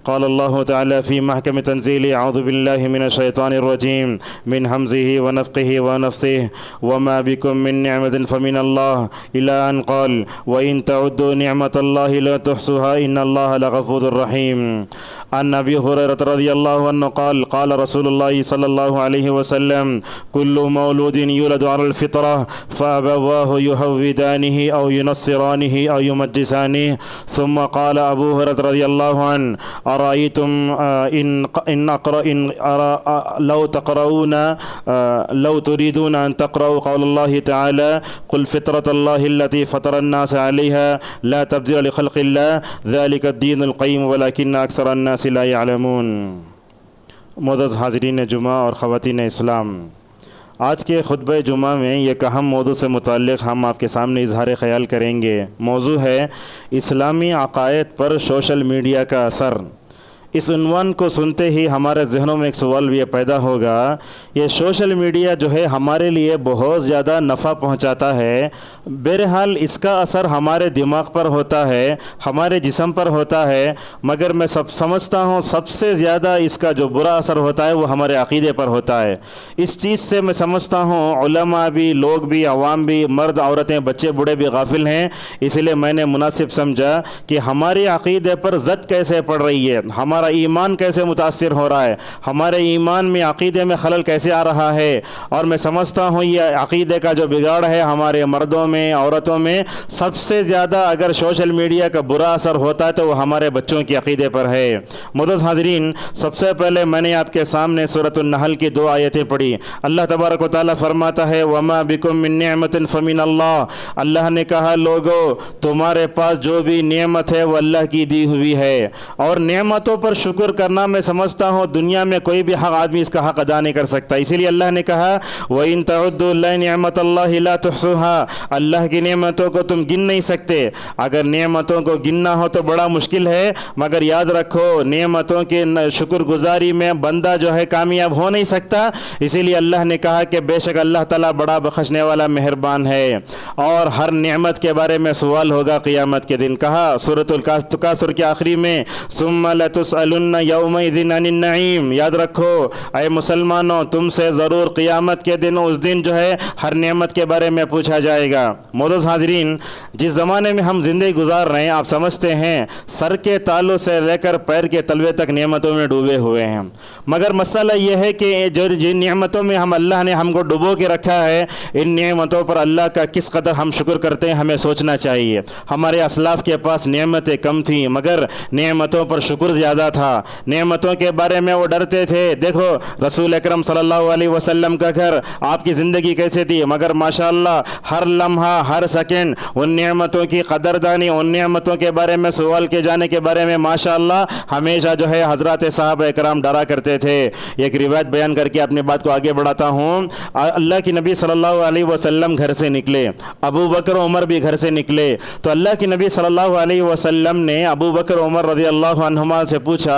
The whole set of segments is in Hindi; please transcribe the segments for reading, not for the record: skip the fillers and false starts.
क़ाल अल्लाहु तआला फ़ी महकम तंज़ीली अऊज़ु बिल्लाहि मिनश शैतानिर रजीम मिन हमज़िहि व नफ़्ख़िहि व नफ़्सिहि व मा बिकुम मिन निअमतिन फ़मिनल्लाह इला अन क़ाल व इन तउद्दू निअमतल्लाहि ला तुहसूहा इन्नल्लाहा लग़फ़ूरुर रहीम। अन अबी हुरैरह रज़ियल्लाहु अन्हु क़ाल क़ाल रसूलुल्लाहि सल्लल्लाहु अलैहि वसल्लम कुल्लु मौलूदिन युलदु अलल फ़ित्रह फ़अबवाहु युहव्विदानिहि औ युनस्सिरानिहि औ युमज्जिसानिहि। सुम्मा क़ाल अबू हुरैरह रज़ियल्लाहु अन्हु अरायतुम लौ तुरीदूना अन तक़रऊ क़ौलल्लाहि तआला क़ुल फ़ित्रतल्लाहि अल्लती फ़तरन्नास अलैहा ला तब्दीला लिख़ल्क़िल्लाह ज़ालिका द्दीनुल क़य्यिम वलाकिन्न अक्सरन्नासि ला यअलमून। मुअज़्ज़ज़ हाज़रीन जुमा और ख़वातीन इस्लाम, आज के खुतबे जुमा में एक अहम मौजू से मुताल्लिक़ हम आपके सामने इज़हार ख़याल करेंगे। मौजू है इस्लामी अक़ायद पर सोशल मीडिया का असर। इस उन्वान को सुनते ही हमारे जहनों में एक सवाल ये पैदा होगा, ये सोशल मीडिया जो है हमारे लिए बहुत ज़्यादा नफ़ा पहुंचाता है, बहरहाल इसका असर हमारे दिमाग पर होता है, हमारे जिस्म पर होता है, मगर मैं समझता हूँ सबसे ज़्यादा इसका जो बुरा असर होता है वो हमारे अक़ीदे पर होता है। इस चीज़ से मैं समझता हूँ उलमा भी, लोग भी, अवाम भी, मर्द औरतें, बच्चे बूढ़े भी गाफिल हैं। इसलिए मैंने मुनासिब समझा कि हमारे अक़ीदे पर ज़द कैसे पड़ रही है, हमारा ईमान कैसे मुतासिर हो रहा है, हमारे ईमान में, अक़ीदे में खलल कैसे आ रहा है। और मैं समझता हूँ ये अक़ीदे का जो बिगाड़ है हमारे मर्दों में, औरतों में, सबसे ज़्यादा अगर सोशल मीडिया का बुरा असर होता है तो वो हमारे बच्चों के अक़ीदे पर है। मुअज़्ज़ज़ हाज़रीन, सबसे पहले मैंने आपके सामने सूरत अन-नहल की 2 आयतें पढ़ी। अल्लाह तबारक व तआला फरमाता है वमा बिकुम मिन निअमतिन फमिनल्लाह। अल्लाह ने कहा लोगो तुम्हारे पास जो भी नेमत है वो अल्लाह की दी हुई है। और नेमतों पर शुक्र करना मैं समझता हूँ दुनिया में कोई भी हक आदमी इसका हक अदा नहीं कर सकता। इसीलिए अल्लाह ने कहा व इन तउद्दू निअमतल्लाहि ला तुहसूहा। अल्लाह की नेमतों को तुम गिन नहीं सकते। अगर नेमतों को गिनना हो तो बड़ा मुश्किल है, मगर याद रखो नेमतों के शुक्रगुजारी में बंदा जो है कामयाब हो नहीं सकता। इसीलिए अल्लाह ने कहा कि बेशक अल्लाह ताला बड़ा बख्शने वाला मेहरबान है और हर नेमत के बारे में सवाल होगा क़ियामत के दिन। कहा सूरतुल कासुर के आखिरी में सुम्मा लतुसअलुन्ना यौमइज़िन अनिन नईम। याद रखो अय मुसलमानों, तुमसे ज़रूर क़ियामत के दिन, उस दिन जो है हर नेमत के बारे में पूछा जाएगा। मोअज़्ज़ज़ हाज़रीन, जिस ज़माने में हम ज़िंदगी गुजार रहे हैं आप समझते हैं सर के तालू से लेकर पैर के तलवे तक नेमतों में डूबे हुए हैं। मगर मसला यह है कि जो जिन नेमतों में हम अल्लाह ने हमको डुबो के रखा है, इन नेमतों पर अल्लाह का किस कदर हम शुक्र करते हैं हमें सोचना चाहिए। हमारे असलाफ़ के पास नेमतें कम थी मगर नेमतों पर शुक्र ज़्यादा था। नेमतों के बारे में वो डरते थे। देखो रसूल अकरम सल्लल्लाहु अलैहि वसल्लम का घर, आपकी ज़िंदगी कैसे थी, मगर माशाअल्लाह हर लम्हा हर सेकंड उन नेमतों की कदरदानी, उन नेमतों के बारे में सवाल के जाने के बारे में माशाअल्लाह हमेशा जो है हज़रात साहब इकराम डरा करते थे। एक रिवायत बयान करके अपनी बात को आगे बढ़ाता हूँ। अल्लाह की नबी सल्लल्लाहु अलैहि वसल्लम घर से निकले, अबू बकर उमर भी घर से निकले, तो अल्लाह की नबी सल्लल्लाहु अलैहि वसल्लम ने अबू बकर उमर रज़ियल्लाहु अन्हुमा से पूछा,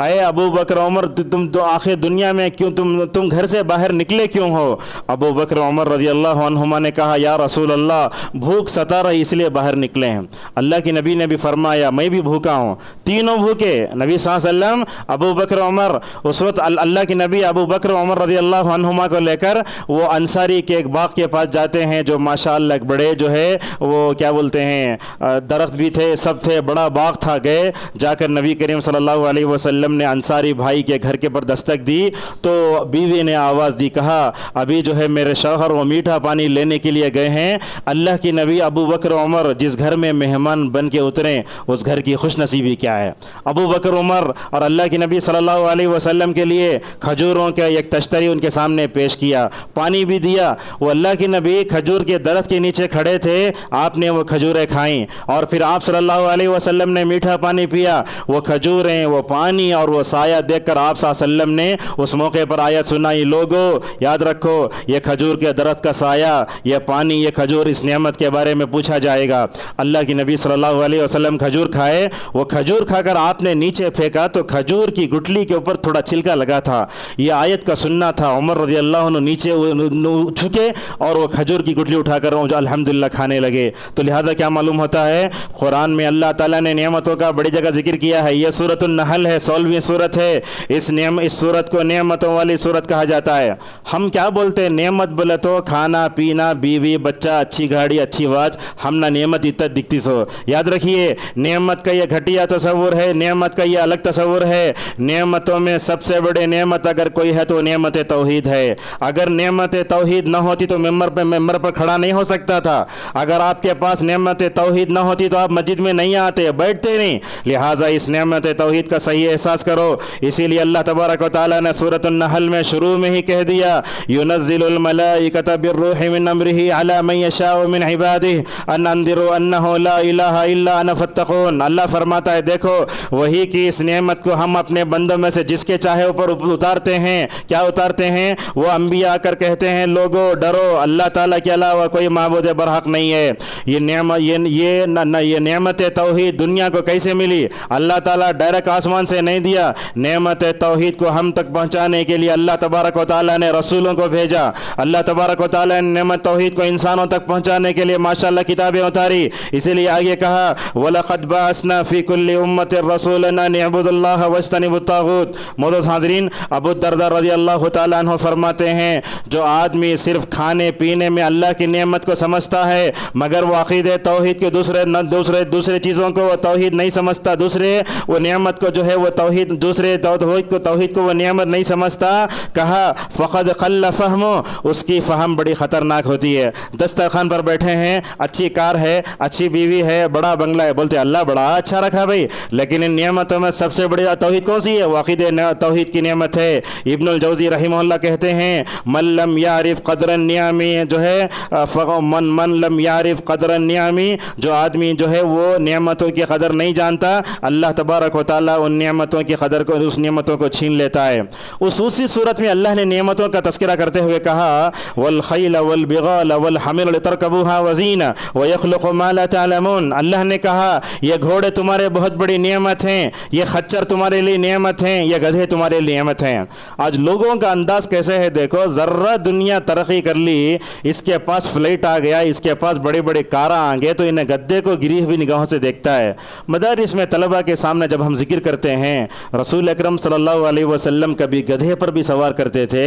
अरे अबू बकर उमर तुम तो आखिर दुनिया में क्यों तुम घर से बाहर निकले क्यों हो। अबू बकर उमर रज़ियल्लाहु अन्हुमा ने कहा या रसूल अल्लाह भूख सता रही इसलिए बाहर निकले हैं। अल्लाह के नबी ने भी फरमाया मैं भी भूखा हूँ। तीनों भूखे, नबी सल्लल्लाहु अलैहि वसल्लम, अबू बकर उमर। उस वक्त अल्लाह के नबी अबू बकर उमर रज़ियल्लाहु अन्हुमा को लेकर वो अंसारी के एक बाग के पास जाते हैं जो माशाअल्लाह बड़े जो है वो क्या बोलते हैं दरख्त भी थे, सब थे, बड़ा बाग था। गए, जाकर नबी करीम सल्लल्लाहु अलैहि वसल्लम ने अंसारी भाई के घर के पर दस्तक दी तो बीवी ने आवाज़ दी, कहा अभी जो है मेरे शौहर वो मीठा पानी लेने के लिए गए हैं। अल्लाह की नबी अबू बकर उमर जिस घर में मेहमान बन के उतरे उस घर की खुशनसीबी क्या है। अबू बकर उमर और अल्लाह के नबी सल्लल्लाहु अलैहि वसल्लम के लिए खजूरों का एक तश्तरी उनके सामने पेश किया, पानी भी दिया। वो अल्लाह के नबी खजूर के दरख्त के नीचे खड़े थे, आपने वो खजूरें खाईं और फिर आप सल्लल्लाहु अलैहि वसल्लम ने मीठा पानी पिया। वो खजूरें, वो पानी और वो साया देखकर आप सल्लल्लाहु अलैहि वसल्लम ने उस मौके पर आयत सुनाई, लोगों याद रखो ये खजूर के दरख्त का साया, ये पानी, ये खजूर, इस नेमत के बारे में पूछा जाएगा। अल्लाह के नबी सल्लल्लाहु अलैहि वसल्लम खजूर खाए, वो खजूर खाकर आपने नीचे फेंका तो खजूर की गुठली के ऊपर थोड़ा छिलका लगा था। ये आयत का सुनना था। उमर रज़ियल्लाहु अन्हु नीचे झुके और वो खजूर की गुठली उठाकर अल्हम्दुलिल्लाह खाने लगे। तो लिहाजा क्या मालूम होता है, कुरान में अल्लाह ताला ने नेमतों का बड़ी जगह जिक्र किया है। ये सूरतुन नहल है, 16वीं सूरत है। इस सूरत को नेमतों वाली सूरत कहा जाता है। हम क्या बोलते हैं, नेमत बोले तो खाना पीना, बीवी बच्चा, अच्छी गाड़ी, अच्छी वाच, हम ना नेमत इतना दिखती सो। याद रखिए, नेमत का ये घटिया तस्वुर है, नेमत का ये अलग तस्वुर है। नेमतों में सबसे बड़े नेमत अगर कोई है तो नेमत तौहीद है। अगर नेमत तौहीद न होती तो मेंबर पर खड़ा नहीं हो सकता था। अगर आपके पास नेमत तौहीद न होती तो आप मस्जिद में नहीं आते, बैठते नहीं। लिहाजा इस नेमत तौहीद का सही एहसास करो। इसीलिए अल्लाह तबारक व तआला ने सूरत अन-नहल में शुरू में ही कह दिया, युनज़्ज़िलुल मलाइकता बिर्रूहि मिन अम्रिही अला मन यशाउ मिन इबादिही अन अंदिरु अन्नहु ला इलाहा इल्ला अना फत्तकून। अल्लाह फरमाता है, देखो वही की इस नेमत को हम अपने बंदों में से जिसके चाहे ऊपर उतारते हैं। क्या उतारते हैं? वो अंबिया आकर कहते हैं, लोगो डरो, अल्लाह ताला के अलावा कोई माबूद बरहक नहीं है। ये नेमत तौहीद दुनिया को कैसे मिली? अल्लाह ताला डायरेक्ट आसमान से नहीं दिया। नेमत तौहीद को हम तक पहुंचाने के लिए अल्लाह तबारक व तआला ने रसूलों को भेजा। अल्लाह तबारक व तआला ने नेमत तौहीद को इंसानों तक पहुंचाने के लिए माशाअल्लाह किताबें उतारी। इसीलिए आगे कहा, वलक़द बअसना फ़ी कुल्लि उम्मतिन रसूलन अन इअ्बुदुल्लाह वज्तनिबुत ताग़ूत। मोअज़्ज़ज़ हाज़रीन, अबू दरदा रज़ियल्लाहु तआला अन्हु फरमाते हैं, जो आदमी सिर्फ खाने पीने में अल्लाह की नेमत को समझता है मगर वो अक़ीदे तौहीद के दूसरे चीज़ों को वो तौहीद नहीं समझता, दूसरे वो नेमत को जो है वो तौहीद दूसरे तौहीद को वो नेमत नहीं समझता, कहा फ़क़द क़ल्ल फ़हमो, उसकी फ़हम बड़ी ख़तरनाक होती है। दस्तरखान पर बैठे हैं, अच्छी कार है, अच्छी बीवी है, बड़ा बंगला है, बोलते अल्लाह बड़ा अच्छा रखा भाई, लेकिन इन नियमतों में सबसे बड़ी तौहीद कौन सी है? वो अक़ीदे तौहीद की नेमत है। इब्नुल जौज़ी रहमहुल्लाह कहते हैं, मन लम यारिफ क़द्रन नियामी, जो है मन लम यारिफ क़द्रन नियामी, जो आदमी जो है वो नेमतों की कदर नहीं जानता, अल्लाह तबारक व तआला उन नेमतों की कदर को, उस नेमतों को छीन लेता है। उसी सूरत में अल्लाह ने नेमतों का तज़किरा करते हुए कहा, वल खैल वल बिगाल वल हमिल लितरकबूहा वज़ीना व यख़्लुक़ु मा ला तअलमून। अल्लाह ने कहा, ये घोड़े तुम्हारे बहुत बड़ी नेमत हैं, ये खच्चर तुम्हारे लिए नेमत हैं, ये गधे तुम्हारे लिए नेमत हैं। आज लोगों का अंदाज कैसे है, देखो ज़र्रा दुनिया तरक्की कर ली, इसके पास फ्लाइट आ गया, इसके पास बड़े बड़े कारा आ गए, तो इन्हें गद्दे को गिरी हुई निगाहों से देखता है। मदारिस में तलबा के सामने जब हम जिक्र करते हैं, रसूल अकरम सल्लल्लाहु अलैहि वसल्लम कभी गधे पर भी सवार करते थे।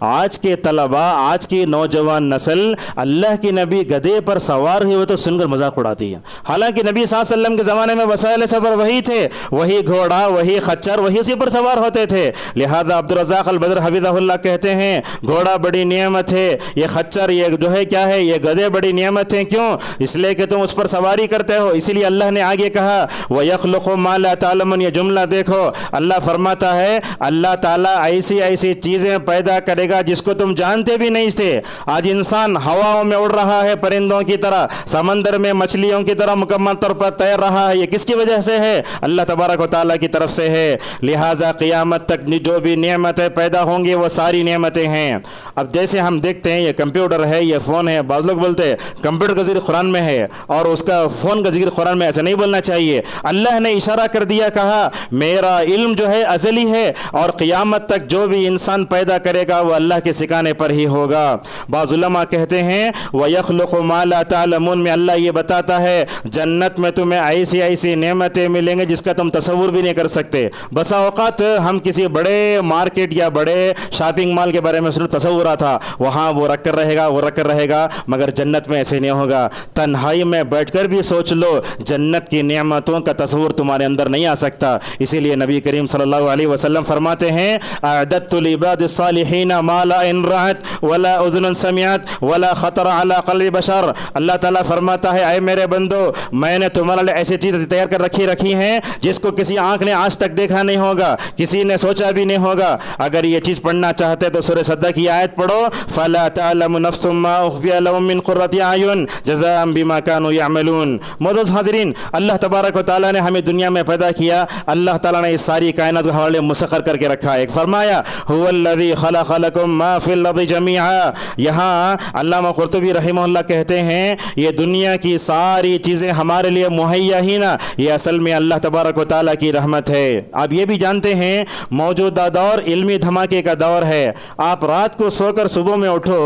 आज के तलबा, आज की नौजवान नस्ल अल्लाह के नबी गधे पर सवार हुए तो सुनकर मजाक उड़ाती है। हालांकि नबी सल्लल्लाहु अलैहि वसल्लम के ज़माने में वसाइल सफ़र वही थे, वही घोड़ा, वही खच्चर, वही उसी पर सवार होते थे। लिहाजा अब्दुल रज़्ज़ाक़ अल-बदर हफ़िज़हुल्लाह कहते हैं, घोड़ा बड़ी नेमत है, ये खच्चर, ये जो है क्या है, ये गधे बड़ी नेमत है। क्यों? इसलिए कि तुम उस पर सवारी करते हो। इसीलिए अल्लाह ने आगे कहा, व यख़्लुक़ु मा ला तअलमून। ये जुमला देखो, अल्लाह फरमाता है, अल्लाह ताला ऐसी ऐसी चीज़ें पैदा करेगा जिसको तुम जानते भी नहीं थे। आज इंसान हवाओं में उड़ रहा है, परिंदों की तरह, समंदर में मछलियों की तरह मुकम्मल तौर पर तैर रहा है। ये किसकी वजह से है? अल्लाह तबारक व तआला की तरफ से है। लिहाजा क़ियामत तक जो भी नेमतें पैदा होंगी वो सारी नेमतें हैं। अब जैसे हम देखते हैं, ये कंप्यूटर है, ये फ़ोन है, बाद लोग बोलते हैं कंप्यूटर का जिक्र कुरान में है और उसका फ़ोन का जिक्र कुरान में, ऐसा नहीं बोलना चाहिए। अल्लाह ने इशारा कर दिया, कहा मेरा इल्म जो है अज़ली है और क़ियामत तक जो भी इंसान पैदा करेगा वो अल्लाह के सिखाने पर ही होगा। बाज़ उलमा कहते हैं, व यख़्लुक़ु मा ला तअलमून में अल्लाह ये बताता है, जन्नत में तुम्हें ऐसी ऐसी नेमतें मिलेंगी जिसका तुम तसव्वुर भी नहीं कर सकते। बसा औक़ात हम किसी बड़े मार्केट या बड़े शॉपिंग मॉल के बारे में सिर्फ तसव्वुर था, वहाँ वो रख कर रहेगा, वो रख कर रहेगा, मगर जन्नत में ऐसे नहीं होगा। तन्हाई में बैठकर भी सोच लो, जन्नत की नेमतों का तसव्वुर तुम्हारे अंदर नहीं आ सकता। इसीलिए नबी करीम सल्लल्लाहु अलैहि वसल्लम फरमाते हैं, अअदत्तु लिइबादिस सालिहीन मा ला इन रअत वला उज़ुन समिअत वला ख़तर अला क़ल्बि बशर। अल्लाह ताला फरमाता है, ऐ मेरे बंदो, मैंने तुम्हारे लिए ऐसी चीज़ तैयार कर रखी हैं जिसको किसी आँख ने आज तक देखा नहीं होगा, किसी ने सोचा भी नहीं होगा। अगर ये चीज़ पढ़ना चाहते तो सूरह सद्दा की आयत पढ़ो, फ़ला तअलमु नफ़्सुम मा उख़फ़िय लहुम मिन क़ुर्रति अयुन जज़ाअन बिमा कानू यअमलून। मोअज़्ज़ज़ हाज़रीन, अल्लाह तबारक व तआला ने हमें दुनिया में पैदा किया। अल्लाह ताला ने इस सारी कायनात को हमारे लिए मुसख्खर करके रखा है। एक फरमाया, हुवल्लज़ी ख़लक़ लकुम मा फ़िल अर्ज़ि जमीआ। यहाँ अल्लामा क़ुरतुबी रहमहुल्लाह कहते हैं, ये दुनिया की सारी चीज़ें हमारे लिए मुहैया ही ना, ये असल में अल्लाह तबारक व तआला की रहमत है। आप ये भी जानते हैं, मौजूदा दौर इल्मी धमाके का दौर है। आप रात को सोकर सुबह में उठो,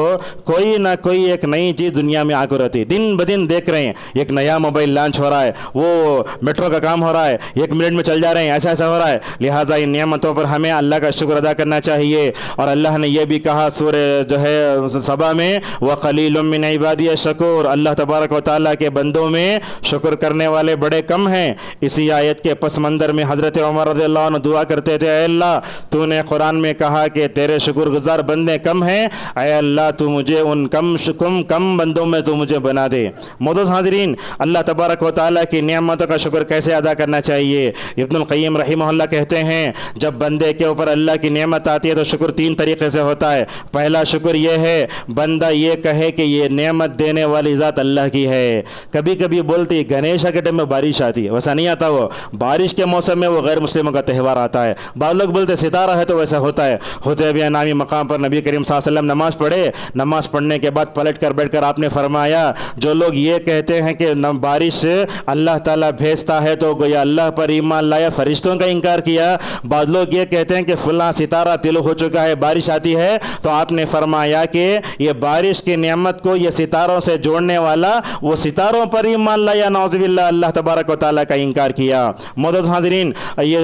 कोई ना कोई एक नई चीज़ दुनिया में आकर रहती है। दिन ब दिन देख रहे हैं, एक नया मोबाइल लॉन्च हो रहा है, वो मेट्रो का काम हो रहा है, 1 मिनट में चल जल जा रहे हैं, ऐसा ऐसा हो रहा है। लिहाजा इन नेमतों पर हमें अल्लाह का शुक्र अदा करना चाहिए। और अल्लाह ने यह भी कहा सूरे जो है सबा में, व क़लीलुम मिन इबादी शकूर, अल्लाह तबारक व तआला के बंदों में शुक्र करने वाले बड़े कम हैं। इसी आयत के पस मंज़र में हज़रत उमर रज़ियल्लाहु अन्हु दुआ करते थे, अल्लाह तूने कुरान में कहा कि तेरे शुक्रगुजार बंदे कम हैं, ऐ अल्लाह तू मुझे उन कम बंदों में तू मुझे बना दे। मोअज़्ज़ज़ हाज़रीन, अल्लाह तबारक व तआला की नेमतों का शुक्र कैसे अदा करना चाहिए? इब्नुल क़य्यिम रहमहुल्लाह कहते हैं, जब बंदे के ऊपर अल्लाह की नेमत आती है तो शुक्र तीन तरीके से होता है। पहला शुक्र यह है, बंदा ये कहे कि ये नेमत देने वाली ज़ात अल्लाह की है। कभी कभी बोलती गणेश के टाइम में बारिश आती है, वैसा नहीं आता, वो बारिश के मौसम में वो गैर मुस्लिमों का त्यौहार आता है। बाद लोग बोलते सितारा है तो वैसा होता है। हुदैबिया नामी मकाम पर नबी करीम सल्लल्लाहु अलैहि वसल्लम नमाज पढ़े, नमाज पढ़ने के बाद पलट कर बैठ कर आपने फरमाया, जो लोग ये कहते हैं कि बारिश अल्लाह ताला भेजता है तो गोया अल्लाह पर ईमान लाया, फरिश्तों का इनकार किया। बाद लोग ये कहते हैं कि फलां सितारा तिल हो चुका है, बारिश आती है, तो आपने फरमाया कि ये बारिश की नेमत को ये सितारों से जोड़ने वाला वो सितारों पर ईमान लाया, नौज़ुबिल्लाह, अल्लाह तबारक व तआला का इनकार किया। मोअज़्ज़ज़ हाज़रीन, ये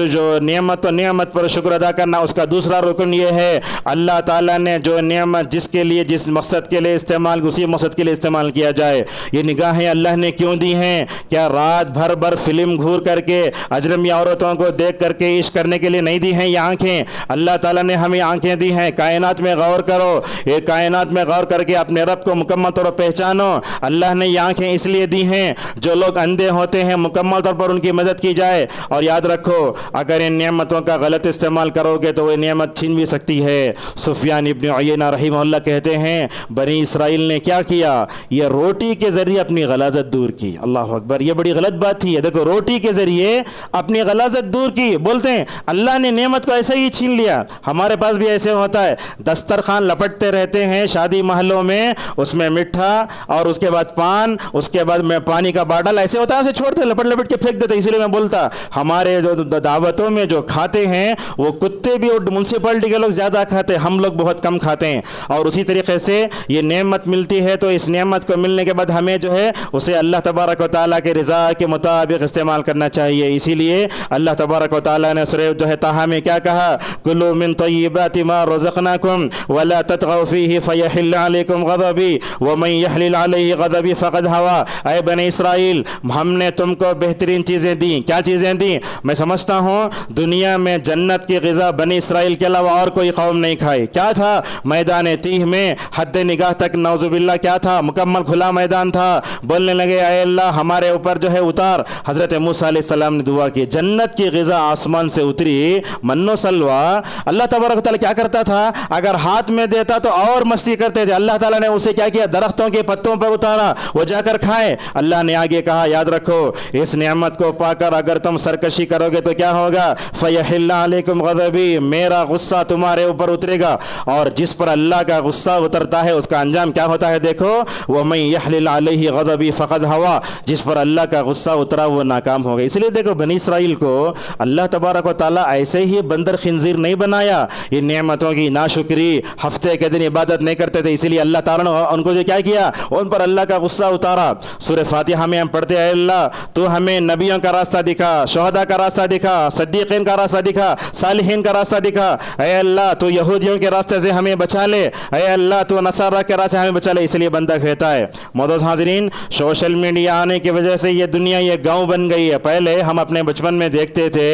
जो नेमत पर शुक्र अदा करना, उसका दूसरा रुकन ये है, अल्लाह ताला ने जो नेमत जिसके लिए जिस मकसद के लिए इस्तेमाल, उसी मकसद के लिए इस्तेमाल किया जाए। ये निगाहें अल्लाह ने क्यों दी हैं? क्या रात भर फिल्म घूर करके अजनबी औरतों को देख करके इश्क करने के लिए नहीं दी हैं ये आँखें? अल्लाह ताला ने हमें आँखें दी हैं। कायनात में गौर करो, ये कायनात में गौर करके अपने रब को मुकम्मल तौर पर पहचानो। अल्लाह ने ये आँखें इसलिए दी हैं, जो लोग अंधे होते हैं मुकम्मल तौर पर उनकी मदद की जाए। और याद रखो, अगर इन नेमतों का गलत इस्तेमाल करोगे तो वह नेमत छीन भी सकती है। सुफियान इब्न उयैना रहमहुल्लाह कहते हैं, बनी इसराइल ने क्या किया? ये रोटी के ज़रिए अपनी गलाज़त दूर की। अल्लाह अकबर, ये बड़ी गलत बात थी। देखो, रोटी के ज़रिए अपनी गलाज़त दूर की। बोलते हैं अल्लाह ने नेमत को ऐसे ही छीन लिया। हमारे पास भी ऐसे होता है, दस्तरखान लपटते रहते हैं शादी महलों में, उसमें मिठा और उसके बाद पान, उसके बाद में पानी का बाटल, ऐसे होता है, उसे छोड़ते लपट लपट के फेंक देते। इसलिए मैं बोलता, हमारे जो दावतों में जो खाते हैं वो कुत्ते भी और म्यूनसिपलिटी के लोग ज़्यादा खाते हैं, हम लोग बहुत कम खाते हैं। और उसी तरीके से ये नेमत मिलती है तो इस नेमत को मिलने के बाद हमें जो है उसे अल्लाह तबारक व तआला के रज़ा के मुताबिक इस्तेमाल करना चाहिए। इसीलिए अल्लाह तबारक व तआला ने सूरह जो है ताहा में क्या कहा? कुलू मिन तय्यिबाति मा रज़क़नाकुम वला ततगौ फ़ीही फ़यहिल्ल अलैकुम ग़ज़बी व मन यहलिल अलैहि ग़ज़बी फ़क़द हवा। ऐ बनी इसराइल, हमने तुमको बेहतरीन चीज़ें दी। क्या चीज़ें दी? मैं समझता हूँ दुनिया में जन्नत की ग़िज़ा बनी इसराइल के अलावा और कोई कौम नहीं खाई। क्या था? मैदान तीह में हद निगाह तक नौज़ुबिल्लाह क्या था? मुकम्मल खुला मैदान था। बोलने लगे, ऐ अल्लाह हमारे ऊपर जो है उतार। हज़रत मूसा अलैहिस्सलाम ने दुआ की, जन्नत की ग़िज़ा आसमान से उतरी, मन्नो सलवा। अल्लाह तबारक व तआला क्या करता था? अगर हाथ में देता तो और मस्ती करते थे। अल्लाह ताला ने उसे क्या किया? दरख्तों के पत्तों पर उतारा, वो जाकर खाए। अल्लाह ने आगे कहा, याद रखो, इस नेमत को पाकर अगर तुम सरकशी करोगे तो क्या होगा? फ़यहिल्ल अलैकुम ग़ज़बी, मेरा गुस्सा तुम्हारे ऊपर उतरेगा। और जिस पर अल्लाह का गुस्सा उतरता है उसका अंजाम क्या होता है? देखो, वह मन यहलिल अलैहि ग़ज़बी फ़क़द हवा, जिस पर अल्लाह का गुस्सा उतरा वो नाकाम हो गए। इसलिए देखो, बनी इसराइल को अल्लाह तबारक व तआला ऐसे ही बंदर खिंजीर नहीं बनाया। इन नेमतों की नाशुक्री, हफ्ते के दिन इबादत नहीं करते थे, इसीलिए अल्लाह ताला ने उनको जो क्या किया? उन पर अल्लाह का गुस्सा उतारा। सूरह फातिहा में हम पढ़ते हैं, अल्लाह तो हमें नबियों का रास्ता दिखा, शोहदा का रास्ता दिखा, सद्दीकीन का रास्ता दिखा, सालिहीन का रास्ता दिखा। ऐ अल्लाह तो यहूदियों के रास्ते से हमें बचा ले, ऐ अल्लाह तो नसारा के रास्ते हमें बचा ले। इसलिए बंदा कहता है। मोअज़्ज़ज़ हाज़रीन, सोशल मीडिया आने की वजह से ये दुनिया ये गाँव बन गई है। पहले हम अपने बचपन में देखते थे,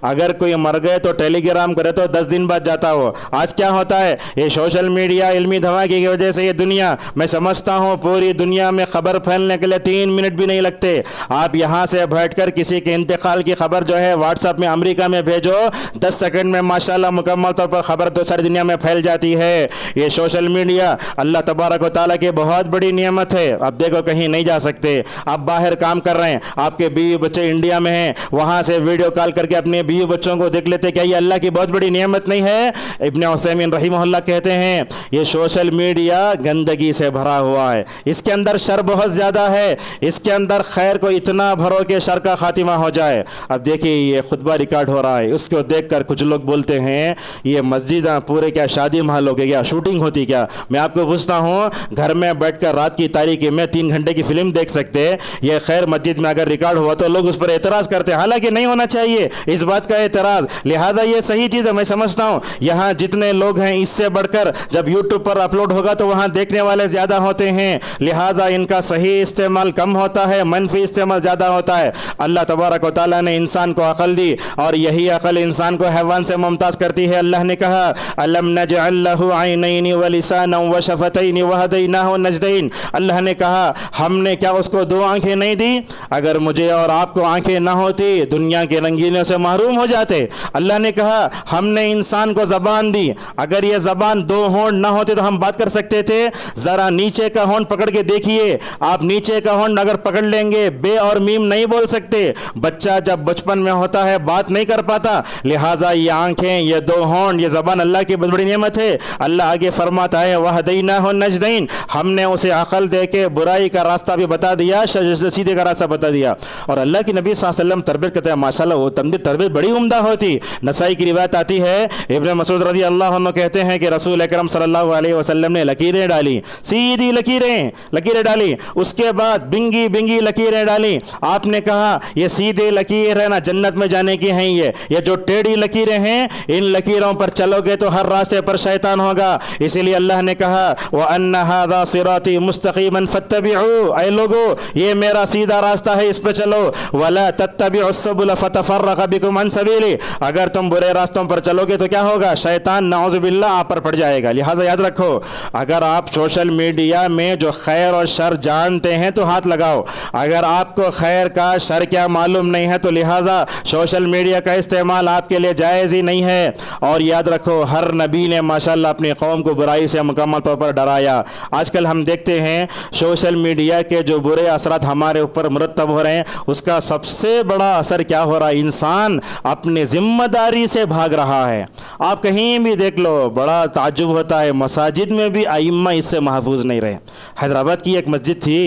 अगर कोई मर गए तो टेलीग्राम करे तो 10 दिन बाद जाता हो। आज क्या होता है? ये सोशल मीडिया इल्मी धमाके की वजह से ये दुनिया, मैं समझता हूँ पूरी दुनिया में खबर फैलने के लिए 3 मिनट भी नहीं लगते। आप यहाँ से बैठकर किसी के इंतकाल की खबर जो है व्हाट्सएप में अमेरिका में भेजो, 10 सेकंड में माशाल्लाह मुकम्मल तौर पर खबर तो सारी दुनिया में फैल जाती है। ये सोशल मीडिया अल्लाह तबारक व तआला की बहुत बड़ी नियमत है। अब देखो, कहीं नहीं जा सकते, आप बाहर काम कर रहे हैं, आपके बीवी बच्चे इंडिया में हैं, वहाँ से वीडियो कॉल करके अपने बीवी बच्चों को देख लेते। क्या ये अल्लाह की बहुत बड़ी नियमत नहीं है? इब्न उसैमीन रहमहुल्लाह कहते हैं, ये सोशल मीडिया गंदगी से भरा हुआ है, इसके अंदर शर बहुत ज़्यादा है, इसके अंदर खैर को इतना भरो कि शर का खातिमा हो जाए। अब देखिए, ये खुतबा रिकॉर्ड हो रहा है, उसको देखकर कुछ लोग बोलते हैं ये मस्जिद पूरे क्या शादी महल हो गए, क्या शूटिंग होती क्या? मैं आपको पूछता हूँ, घर में बैठकर रात की तारीकी में 3 घंटे की फिल्म देख सकते हैं? ये खैर मस्जिद में अगर रिकॉर्ड हुआ तो लोग उस पर एतराज़ करते हैं, हालांकि नहीं होना चाहिए इस बात का एतराज़। लिहाजा ये सही चीज़ है, मैं समझता हूँ यहाँ जितने लोग हैं इससे बढ़कर जब यूट्यूब पर अपलोड होगा तो वहाँ देखने वाले ज़्यादा होते हैं, लिहाजा इनका सही इस्तेमाल कम होता है, मनफी इस्तेमाल ज़्यादा होता है। अल्लाह तबारक व तआला ने इंसान को अक़ल दी और यही अक़ल इंसान को हैवान से मुमताज़ करती है। अल्लाह ने कहा अलम नजअल लहू ऐनैन व लिसानन व शफ़तैन व हदैनाहु नजदैन। अल्लाह ने कहा हमने क्या उसको दो आंखें नहीं दी? अगर मुझे और आपको आंखें ना होती दुनिया के रंगीनों से महरूम हो जाते। अल्लाह ने कहा हमने इंसान को ज़बान दी, अगर ये ज़बान दो होंठ ना होते तो हम बात कर सकते थे। ज़रा नीचे का होंठ पकड़ के देखिए, आप नीचे का होंठ अगर पकड़ लेंगे बे और मीम नहीं बोल सकते। बच्चा जब बचपन में होता है बात नहीं कर पाता, लिहाजा ये आंखें, ये दो होंठ, ये ज़बान अल्लाह की बहुत बड़ी नेमत है। अल्लाह आगे फरमाता है वहदैनाहु नजदैन, हमने उसे अक़ल दे के बुराई का रास्ता भी बता दिया, सीधे का रास्ता बता दिया। और अल्लाह की नबी सल्लल्लाहु अलैहि वसल्लम तरबियत करते हैं, माशाल्लाह वो तरबियत बड़ी उम्दा होती। नसाई की रिवायत आती है, इब्न मसूद रज़ी अल्लाह अन्हु कहते हैं कि रसूल अकरम सल्लल्लाहु अलैहि वसल्लम ने लकीरें डाली, सीधी लकीरें डाली, उसके बाद बिंगी बिंगी लकीरें डाली। आपने कहा ये सीधे लकीर है ना जन्नत में जाने की हैं, ये जो टेढ़ी लकीरें हैं इन लकीरों पर चलोगे तो हर रास्ते पर शैतान होगा। इसीलिए अल्लाह ने कहा व अन्ना हाज़ा सिराती मुस्तक़ीमन फत्तबिऊ, ऐ लोगो ये मेरा सीधा रास्ता है, इस पे चलो। वला तत्तबिउस सबुल फतफर्रक़ बिकुम अन सबीली, अगर तुम बुरे रास्तों पर चलोगे तो क्या होगा? शैतान नाउज़ुबिल्लाह आप पर पड़ जाएगा। लिहाजा याद रखो, अगर आप सोशल मीडिया में जो खैर और शर जानते हैं तो हाथ लगाओ, अगर आपको खैर का शर क्या मालूम नहीं है तो लिहाजा सोशल मीडिया का इस्तेमाल आपके लिए जायज़ ही नहीं है। और याद रखो हर नबी ने माशाल्लाह अपनी कौम को बुराई से मुकम्मल तौर पर डराया। आजकल हम देखते हैं सोशल मीडिया के जो बुरे असरात हमारे ऊपर मुरतब हो रहे हैं, उसका सबसे बड़ा असर क्या हो रहा है? इंसान अपनी जिम्मेदारी से भाग रहा है। आप कहीं भी देख लो, बड़ा ताज्जुब होता है, मसाजिद में भी आइम्मा इससे महफूज नहीं रहे। हैदराबाद की एक मस्जिद थी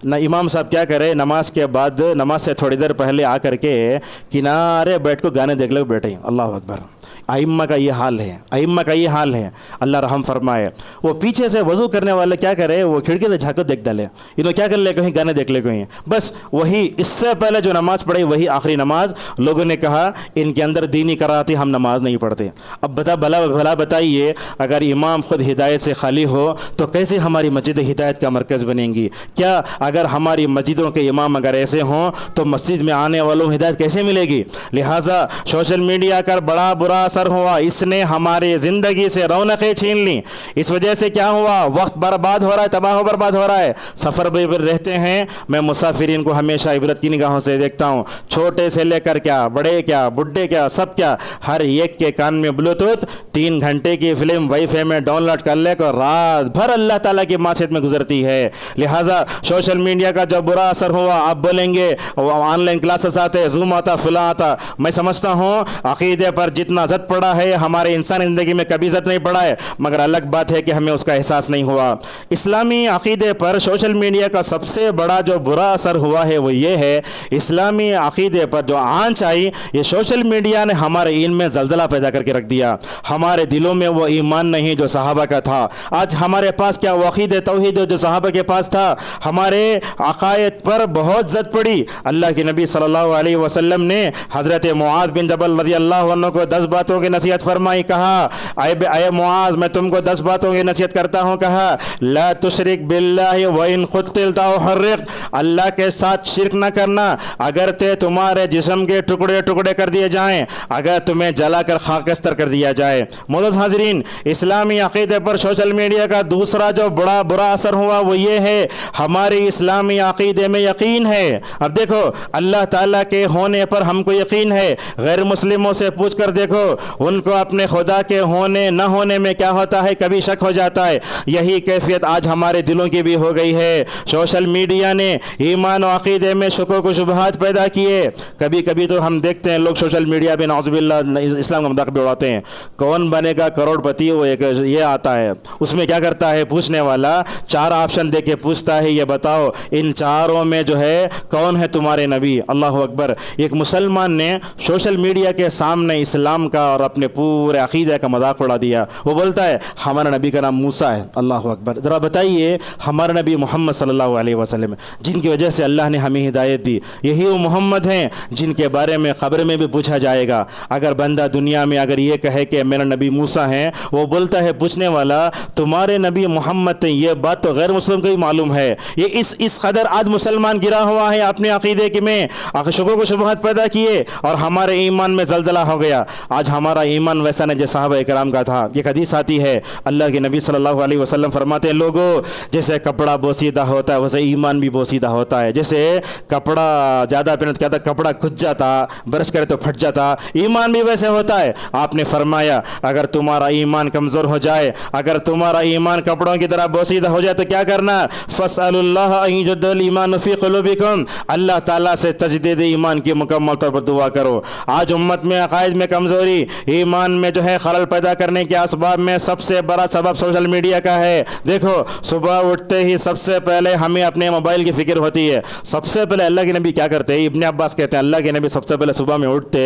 ना, इमाम साहब क्या करे, नमाज के बाद, नमाज से थोड़ी देर पहले आकर के किनारे बैठ को गाने देख लो बैठे। अल्लाह अकबर, आइम्मा का ये हाल है, आइम्मा का ये हाल है, अल्लाह रहम फरमाए। वो पीछे से वज़ू करने वाले क्या करे, वो खिड़की से झाँक देख डाले, ये तो क्या कर ले, कहीं गाने देख ले कहीं, बस वही इससे पहले जो नमाज़ पढ़ी वही आखिरी नमाज। लोगों ने कहा इनके अंदर दीनी कराती, हम नमाज नहीं पढ़ते। अब भला बताइए, अगर इमाम ख़ुद हिदायत से खाली हो तो कैसे हमारी मस्जिद हिदायत का मरकज़ बनेंगी? क्या अगर हमारी मस्जिदों के इमाम अगर ऐसे हों तो मस्जिद में आने वालों को हिदायत कैसे मिलेगी? लिहाजा सोशल मीडिया का बड़ा बुरा असर हुआ, इसने हमारी ज़िंदगी से रौनकें छीन ली। इस वजह से क्या हुआ, वक्त बर्बाद हो रहा है, तबाह बर्बाद हो रहा है। सफ़र भी रहते हैं, मैं मुसाफिरीन को हमेशा इबरत की निगाहों से देखता हूँ, छोटे से लेकर क्या, बड़े क्या, बुढ़े क्या, सब क्या, हर एक के कान में ब्लूटूथ, 3 घंटे की फिल्म वाईफाई में डाउनलोड कर ले को रात भर अल्लाह ताला की मासियत में गुजरती है। लिहाजा सोशल मीडिया का जो बुरा असर हुआ, आप बोलेंगे ऑनलाइन क्लासेस आते, जूम आता, फुला आता, मैं समझता हूँ अकीदे पर जितना ज़द पड़ा है हमारे इंसानी ज़िंदगी में कभी ज़द नहीं पड़ा है, मगर अलग बात है कि हमें उसका एहसास नहीं हुआ। इस्लामी अकीदे पर सोशल मीडिया का सबसे बड़ा जो बुरा असर हुआ है वो ये है, इस्लामी अकीदे पर जो आंच आई, ये सोशल मीडिया ने हमारे ईमान में ज़लज़ला पैदा करके रख दिया। हमारे दिलों में वो ईमान नहीं जो सहाबा का था। आज हमारे पास क्या वो अकीदे तौहीद जो सहाबा के पास था। हमारे अकायद पर बहुत ज़द पड़ी। अल्लाह के नबी सल्लल्लाहु अलैहि वसल्लम ने हज़रत मुआज़ बिन जबल रज़ियल्लाहु अन्हु को 10 बातों की नसीहत फरमाई। कहा अय मुआज़, मैं तुमको 10 बातों की नसीहत करता हूँ। कहा ला तुशरिक बिल्लाहि व इन क़ुतिलता हर्रिक, अल्लाह के साथ शिरक न करना, अगर ते तुम्हारे जिस्म के टुकड़े टुकड़े कर दिए जाएँ, अगर तुम्हें जलाकर खाकस्तर कर दिया जाए। मोअज़्ज़ज़ हाज़रीन, इस्लामी अक़ीदे पर सोशल मीडिया का दूसरा जो बड़ा बुरा असर हुआ वो ये है, हमारे इस्लामी अक़ीदे में यकीन है। अब देखो, अल्लाह ताला के होने पर हमको यकीन है, गैर मुस्लिमों से पूछ कर देखो, उनको अपने खुदा के होने न होने में क्या होता है, कभी शक हो जाता है। यही कैफियत आज हमारे दिलों की भी हो गई है। सोशल मीडिया ने ईमान और अक़ीदे में शुकोक व शुबहात पैदा किए। कभी कभी तो हम देखते हैं लोग सोशल मीडिया पे नाउज़ुबिल्लाह इस्लाम का मजाक भी उड़ाते हैं, कौन बनेगा करोड़पति, वो एक ये आता है, उसमें क्या करता है, पूछने वाला 4 ऑप्शन दे के पूछता है, ये बताओ इन चारों में जो है कौन है तुम्हारे नबी। अल्लाह अकबर। एक मुसलमान ने सोशल मीडिया के सामने इस्लाम का और अपने पूरे अक़ीदे का मजाक उड़ा दिया। वो बोलता है हमारा नबी का नाम मूसा है। अल्लाह अकबर। ज़रा बताइए, हमारा नबी मोहम्मद सल्लल्लाहु अलैहि वसल्लम जिनकी वजह से अल्लाह ने हमें हिदायत दी, यही वो मोहम्मद हैं जिनके बारे में क़ब्र में भी पूछा जाएगा। अगर बंदा दुनिया में अगर ये कहे कि मेरा नबी मूसा है, वो बोलता है पूछने वाला तुम्हारे नबी मोहम्मद थे, ये बात तो गैर मुस्लिम को ही मालूम है। ये इस कदर आज मुसलमान गिरा हुआ है अपने अक़ीदे के में, शुबह को शुबहत पैदा किए और हमारे ईमान में जलजला हो गया। आज हमारा ईमान वैसा नहीं जैसे सहाबा इकराम का था। ये हदीस आती है, अल्लाह के नबी सल्लल्लाहु अलैहि वसल्लम फरमाते हैं लोगों, जैसे कपड़ा बोसीदा होता है वैसे ईमान भी बोसीदा होता है। जैसे कपड़ा ज़्यादा पहने तो क्या था, कपड़ा खुज जाता, ब्रश करे तो फट जाता, ईमान भी वैसे होता है। आपने फरमाया अगर तुम्हारा ईमान कमज़ोर हो जाए, अगर तुम्हारा ईमान कपड़ों की तरह बोसीदा हो जाए तो क्या करना, फसअलुल्लाह अन युजद्दिल ईमान फी क़ुलूबिकुम, अल्लाह ताला से तजदीद ईमान की मुकम्मल तौर पर दुआ करो। आज उम्मत में अक़ाइद में कमज़ोरी, ईमान में जो है खलल पैदा करने के असबाब में सबसे बड़ा सबब सोशल मीडिया का है। देखो सुबह उठते ही सबसे पहले हमें अपने मोबाइल की फ़िक्र होती है। सबसे पहले अल्लाह के नबी क्या करते हैं, इब्ने अब्बास कहते हैं अल्लाह के नबी सबसे पहले सुबह में उठते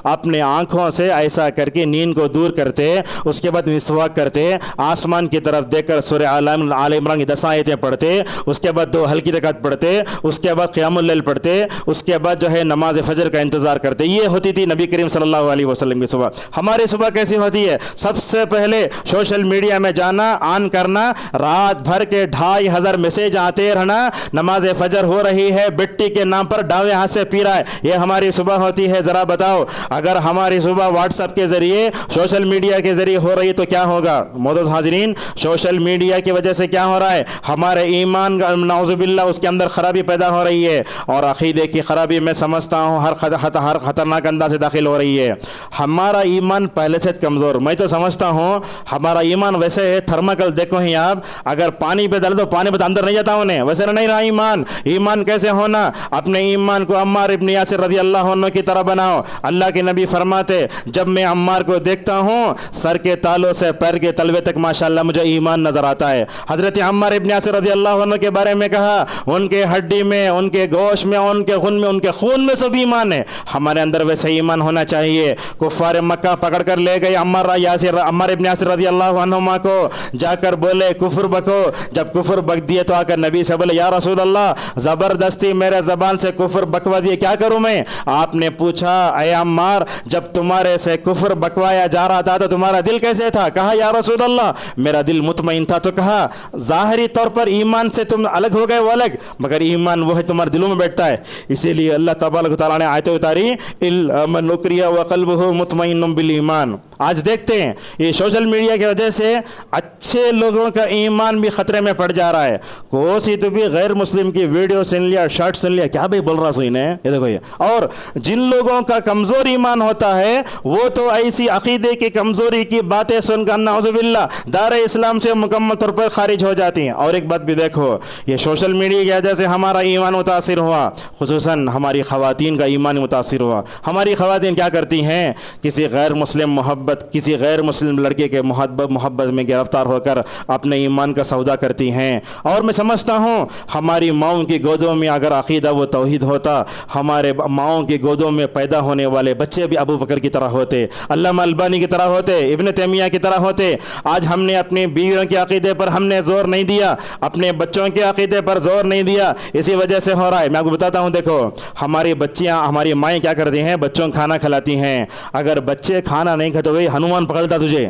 अपने आँखों से ऐसा करके नींद को दूर करते, उसके बाद मिसवाक करते, आसमान की तरफ देखकर सूरह आल इमरान की 10 आयतें पढ़ते, उसके बाद 2 हल्की रकात पढ़ते, उसके बाद क़ियामुल लैल पढ़ते, उसके बाद जो है नमाज फजर का इंतज़ार करते। ये होती थी नबी करीम सल्लल्लाहु अलैहि वसल्लम की सुबह। हमारी सुबह कैसी होती है, सबसे पहले सोशल मीडिया में जाना, ऑन करना, रात भर के 2500 मैसेज आते रहना, नमाज फजर हो रही है, बिट्टी के नाम पर डावे हाथ से पी रहा है, ये हमारी सुबह होती है। ज़रा बताओ अगर हमारी सुबह व्हाट्सएप के ज़रिए सोशल मीडिया के ज़रिए हो रही है तो क्या होगा। मोअज़्ज़ज़ हाज़रीन, सोशल मीडिया की वजह से क्या हो रहा है, हमारे ईमान नाउज़ुबिल्लाह उसके अंदर ख़राबी पैदा हो रही है और अक़ीदे की ख़राबी मैं समझता हूँ हर ख़तरनाक अंदाज से दाखिल हो रही है। हमारा ईमान पहले से कमज़ोर, मैं तो समझता हूँ हमारा ईमान वैसे है, थर्माकल देखो ही आप, अगर पानी पे डालो तो पानी पे अंदर नहीं जाता उन्हें, वैसे नहीं रहा ईमान। ईमान कैसे होना, अपने ईमान को अम्मार इब्न यासिर रज़ी अल्लाह अन्हु की तरह बनाओ। अल्लाह के नबी फरमाते जब मैं अम्मार को देखता हूँ सर के तालों से पैर के तलवे तक माशाअल्लाह मुझे ईमान नज़र आता है। हज़रत अम्मार इब्न यासिर रज़ी अल्लाह अन्हु के बारे में कहा उनके हड्डी में, उनके गोश्त में, उनके खून में, उनके खून में सब ईमान है। हमारे अंदर वैसे ईमान होना चाहिए। कुफ़ार मक्का पकड़ कर ले गए अम्मार इब्न यासिर रज़ी अल्लाह अन्हुमा को, जाकर बोले कुफ्र बको। जब कुफ्र बक दिए तो आकर नबी से बोले या रसूल अल्लाह ज़बरदस्ती मेरे ज़बान से कुफ्र बकवा दिए, क्या करूँ मैं। आपने पूछा ऐ अम्मार जब तुम्हारे से कुफ्र बकवाया जा रहा था तो तुम्हारा दिल कैसे था। कहा या रसूल अल्लाह मेरा दिल मुतमईन था। तो कहा ज़ाहिरी तौर पर ईमान से तुम अलग हो गए, वो अलग, मगर ईमान वो है तुम्हारे दिलों में बैठता है। इसीलिए अल्लाह तबारक व तआला ने आयत उतारी इल्ला मन उक्रिया व क़ल्बुहु मुतमइन्नुन बिल ईमान। आज देखते हैं ये सोशल मीडिया की वजह से अच्छे लोगों का ईमान भी खतरे में पड़ जा रहा है। कोई तो भी गैर मुस्लिम की वीडियो सुन लिया, शर्ट सुन लिया, क्या भाई बोल रहा सुन है, ये देखो ये। और जिन लोगों का कमज़ोर ईमान होता है वो तो ऐसी अक़ीदे की कमज़ोरी की बातें सुनकर नाउज़ुबिल्लाह दारे इस्लाम से मुकम्मल तौर पर खारिज हो जाती हैं। और एक बात भी देखो, ये सोशल मीडिया की वजह से हमारा ईमान मुतासिर हुआ, खुसूसन हमारी ख़वातीन का ईमान मुतासिर हुआ। हमारी ख़वातीन क्या करती हैं, किसी गैर मुस्लिम किसी गैर मुस्लिम लड़के के मोहब्बत में गिरफ्तार होकर अपने ईमान का सौदा करती हैं। और मैं समझता हूँ हमारी माओं की गोदों में अगर अक़ीदा व तौहीद होता, हमारे माओं की गोदों में पैदा होने वाले बच्चे भी अबू बकर की तरह होते, अल्लामा अलबानी की तरह होते, इब्न तैमिया की तरह होते। आज हमने अपनी बीवियों के अक़ीदे पर हमने ज़ोर नहीं दिया, अपने बच्चों के अक़ीदे पर ज़ोर नहीं दिया, इसी वजह से हो रहा है। मैं आपको बताता हूँ, देखो हमारी बच्चियाँ, हमारी माएँ क्या करती हैं, बच्चों को खाना खिलाती हैं। अगर बच्चे खाना नहीं खाते भाई हनुमान पकड़ता तुझे,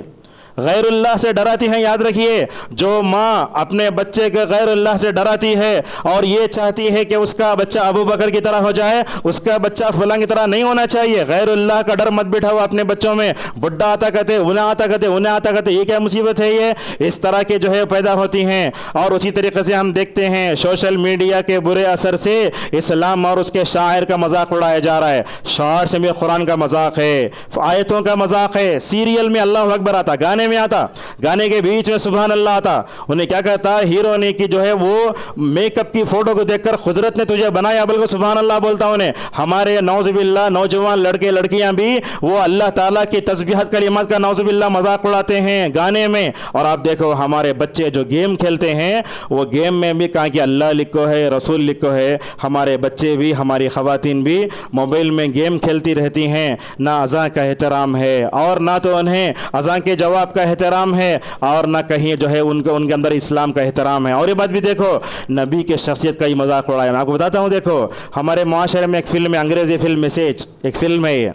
गैरुल्लाह से डराती हैं। याद रखिए, जो माँ अपने बच्चे के गैरुल्लाह से डराती है और ये चाहती है कि उसका बच्चा अबू बकर की तरह हो जाए, उसका बच्चा फलां की तरह नहीं होना चाहिए, गैरुल्लाह का डर मत बिठाओ अपने बच्चों में। बुढ़ा आता कहते, उन्हें आता कहते, उन्हें आता कहते, ये क्या मुसीबत है। ये इस तरह के जो है पैदा होती हैं। और उसी तरीके से हम देखते हैं सोशल मीडिया के बुरे असर से इस्लाम और उसके शायर का मजाक उड़ाया जा रहा है। शायर से भी कुरान का मजाक है, आयतों का मजाक है, सीरियल में अल्लाह अकबर आता, गाने गाने में आता, गाने के बीच में सुभान अल्लाह आता। उन्हें क्या कहता, हीरो ने कि जो है वो मेकअप की फोटो को देखकर कुदरत ने तुझे बनाया, बल्कि सुभान अल्लाह बोलता उन्हें। हमारे नौजुबिल्लाह नौजवान लड़के लड़कियां भी वो अल्लाह ताला की तस्बीहात कलिमात का नौजुबिल्लाह मजाक उड़ाते हैं गाने में। और आप देखो हमारे बच्चे जो गेम खेलते हैं, वो गेम में भी कहा कि अल्लाह लिखो है, रसूल लिखो है। हमारे बच्चे भी, हमारी ख़वातीन भी मोबाइल में गेम खेलती रहती हैं। ना अज़ां का एहतराम है और ना तो उन्हें अज़ां के जवाब का एहतराम है, और ना कहीं जो है उनके अंदर इस्लाम का एहतराम है। और ये बात भी देखो, नबी के शख्सियत का ही मजाक उड़ाया। मैं आपको बताता हूँ, देखो हमारे माशरे में एक फ़िल्म है, अंग्रेज़ी फ़िल्म मैसेज, एक फ़िल्म है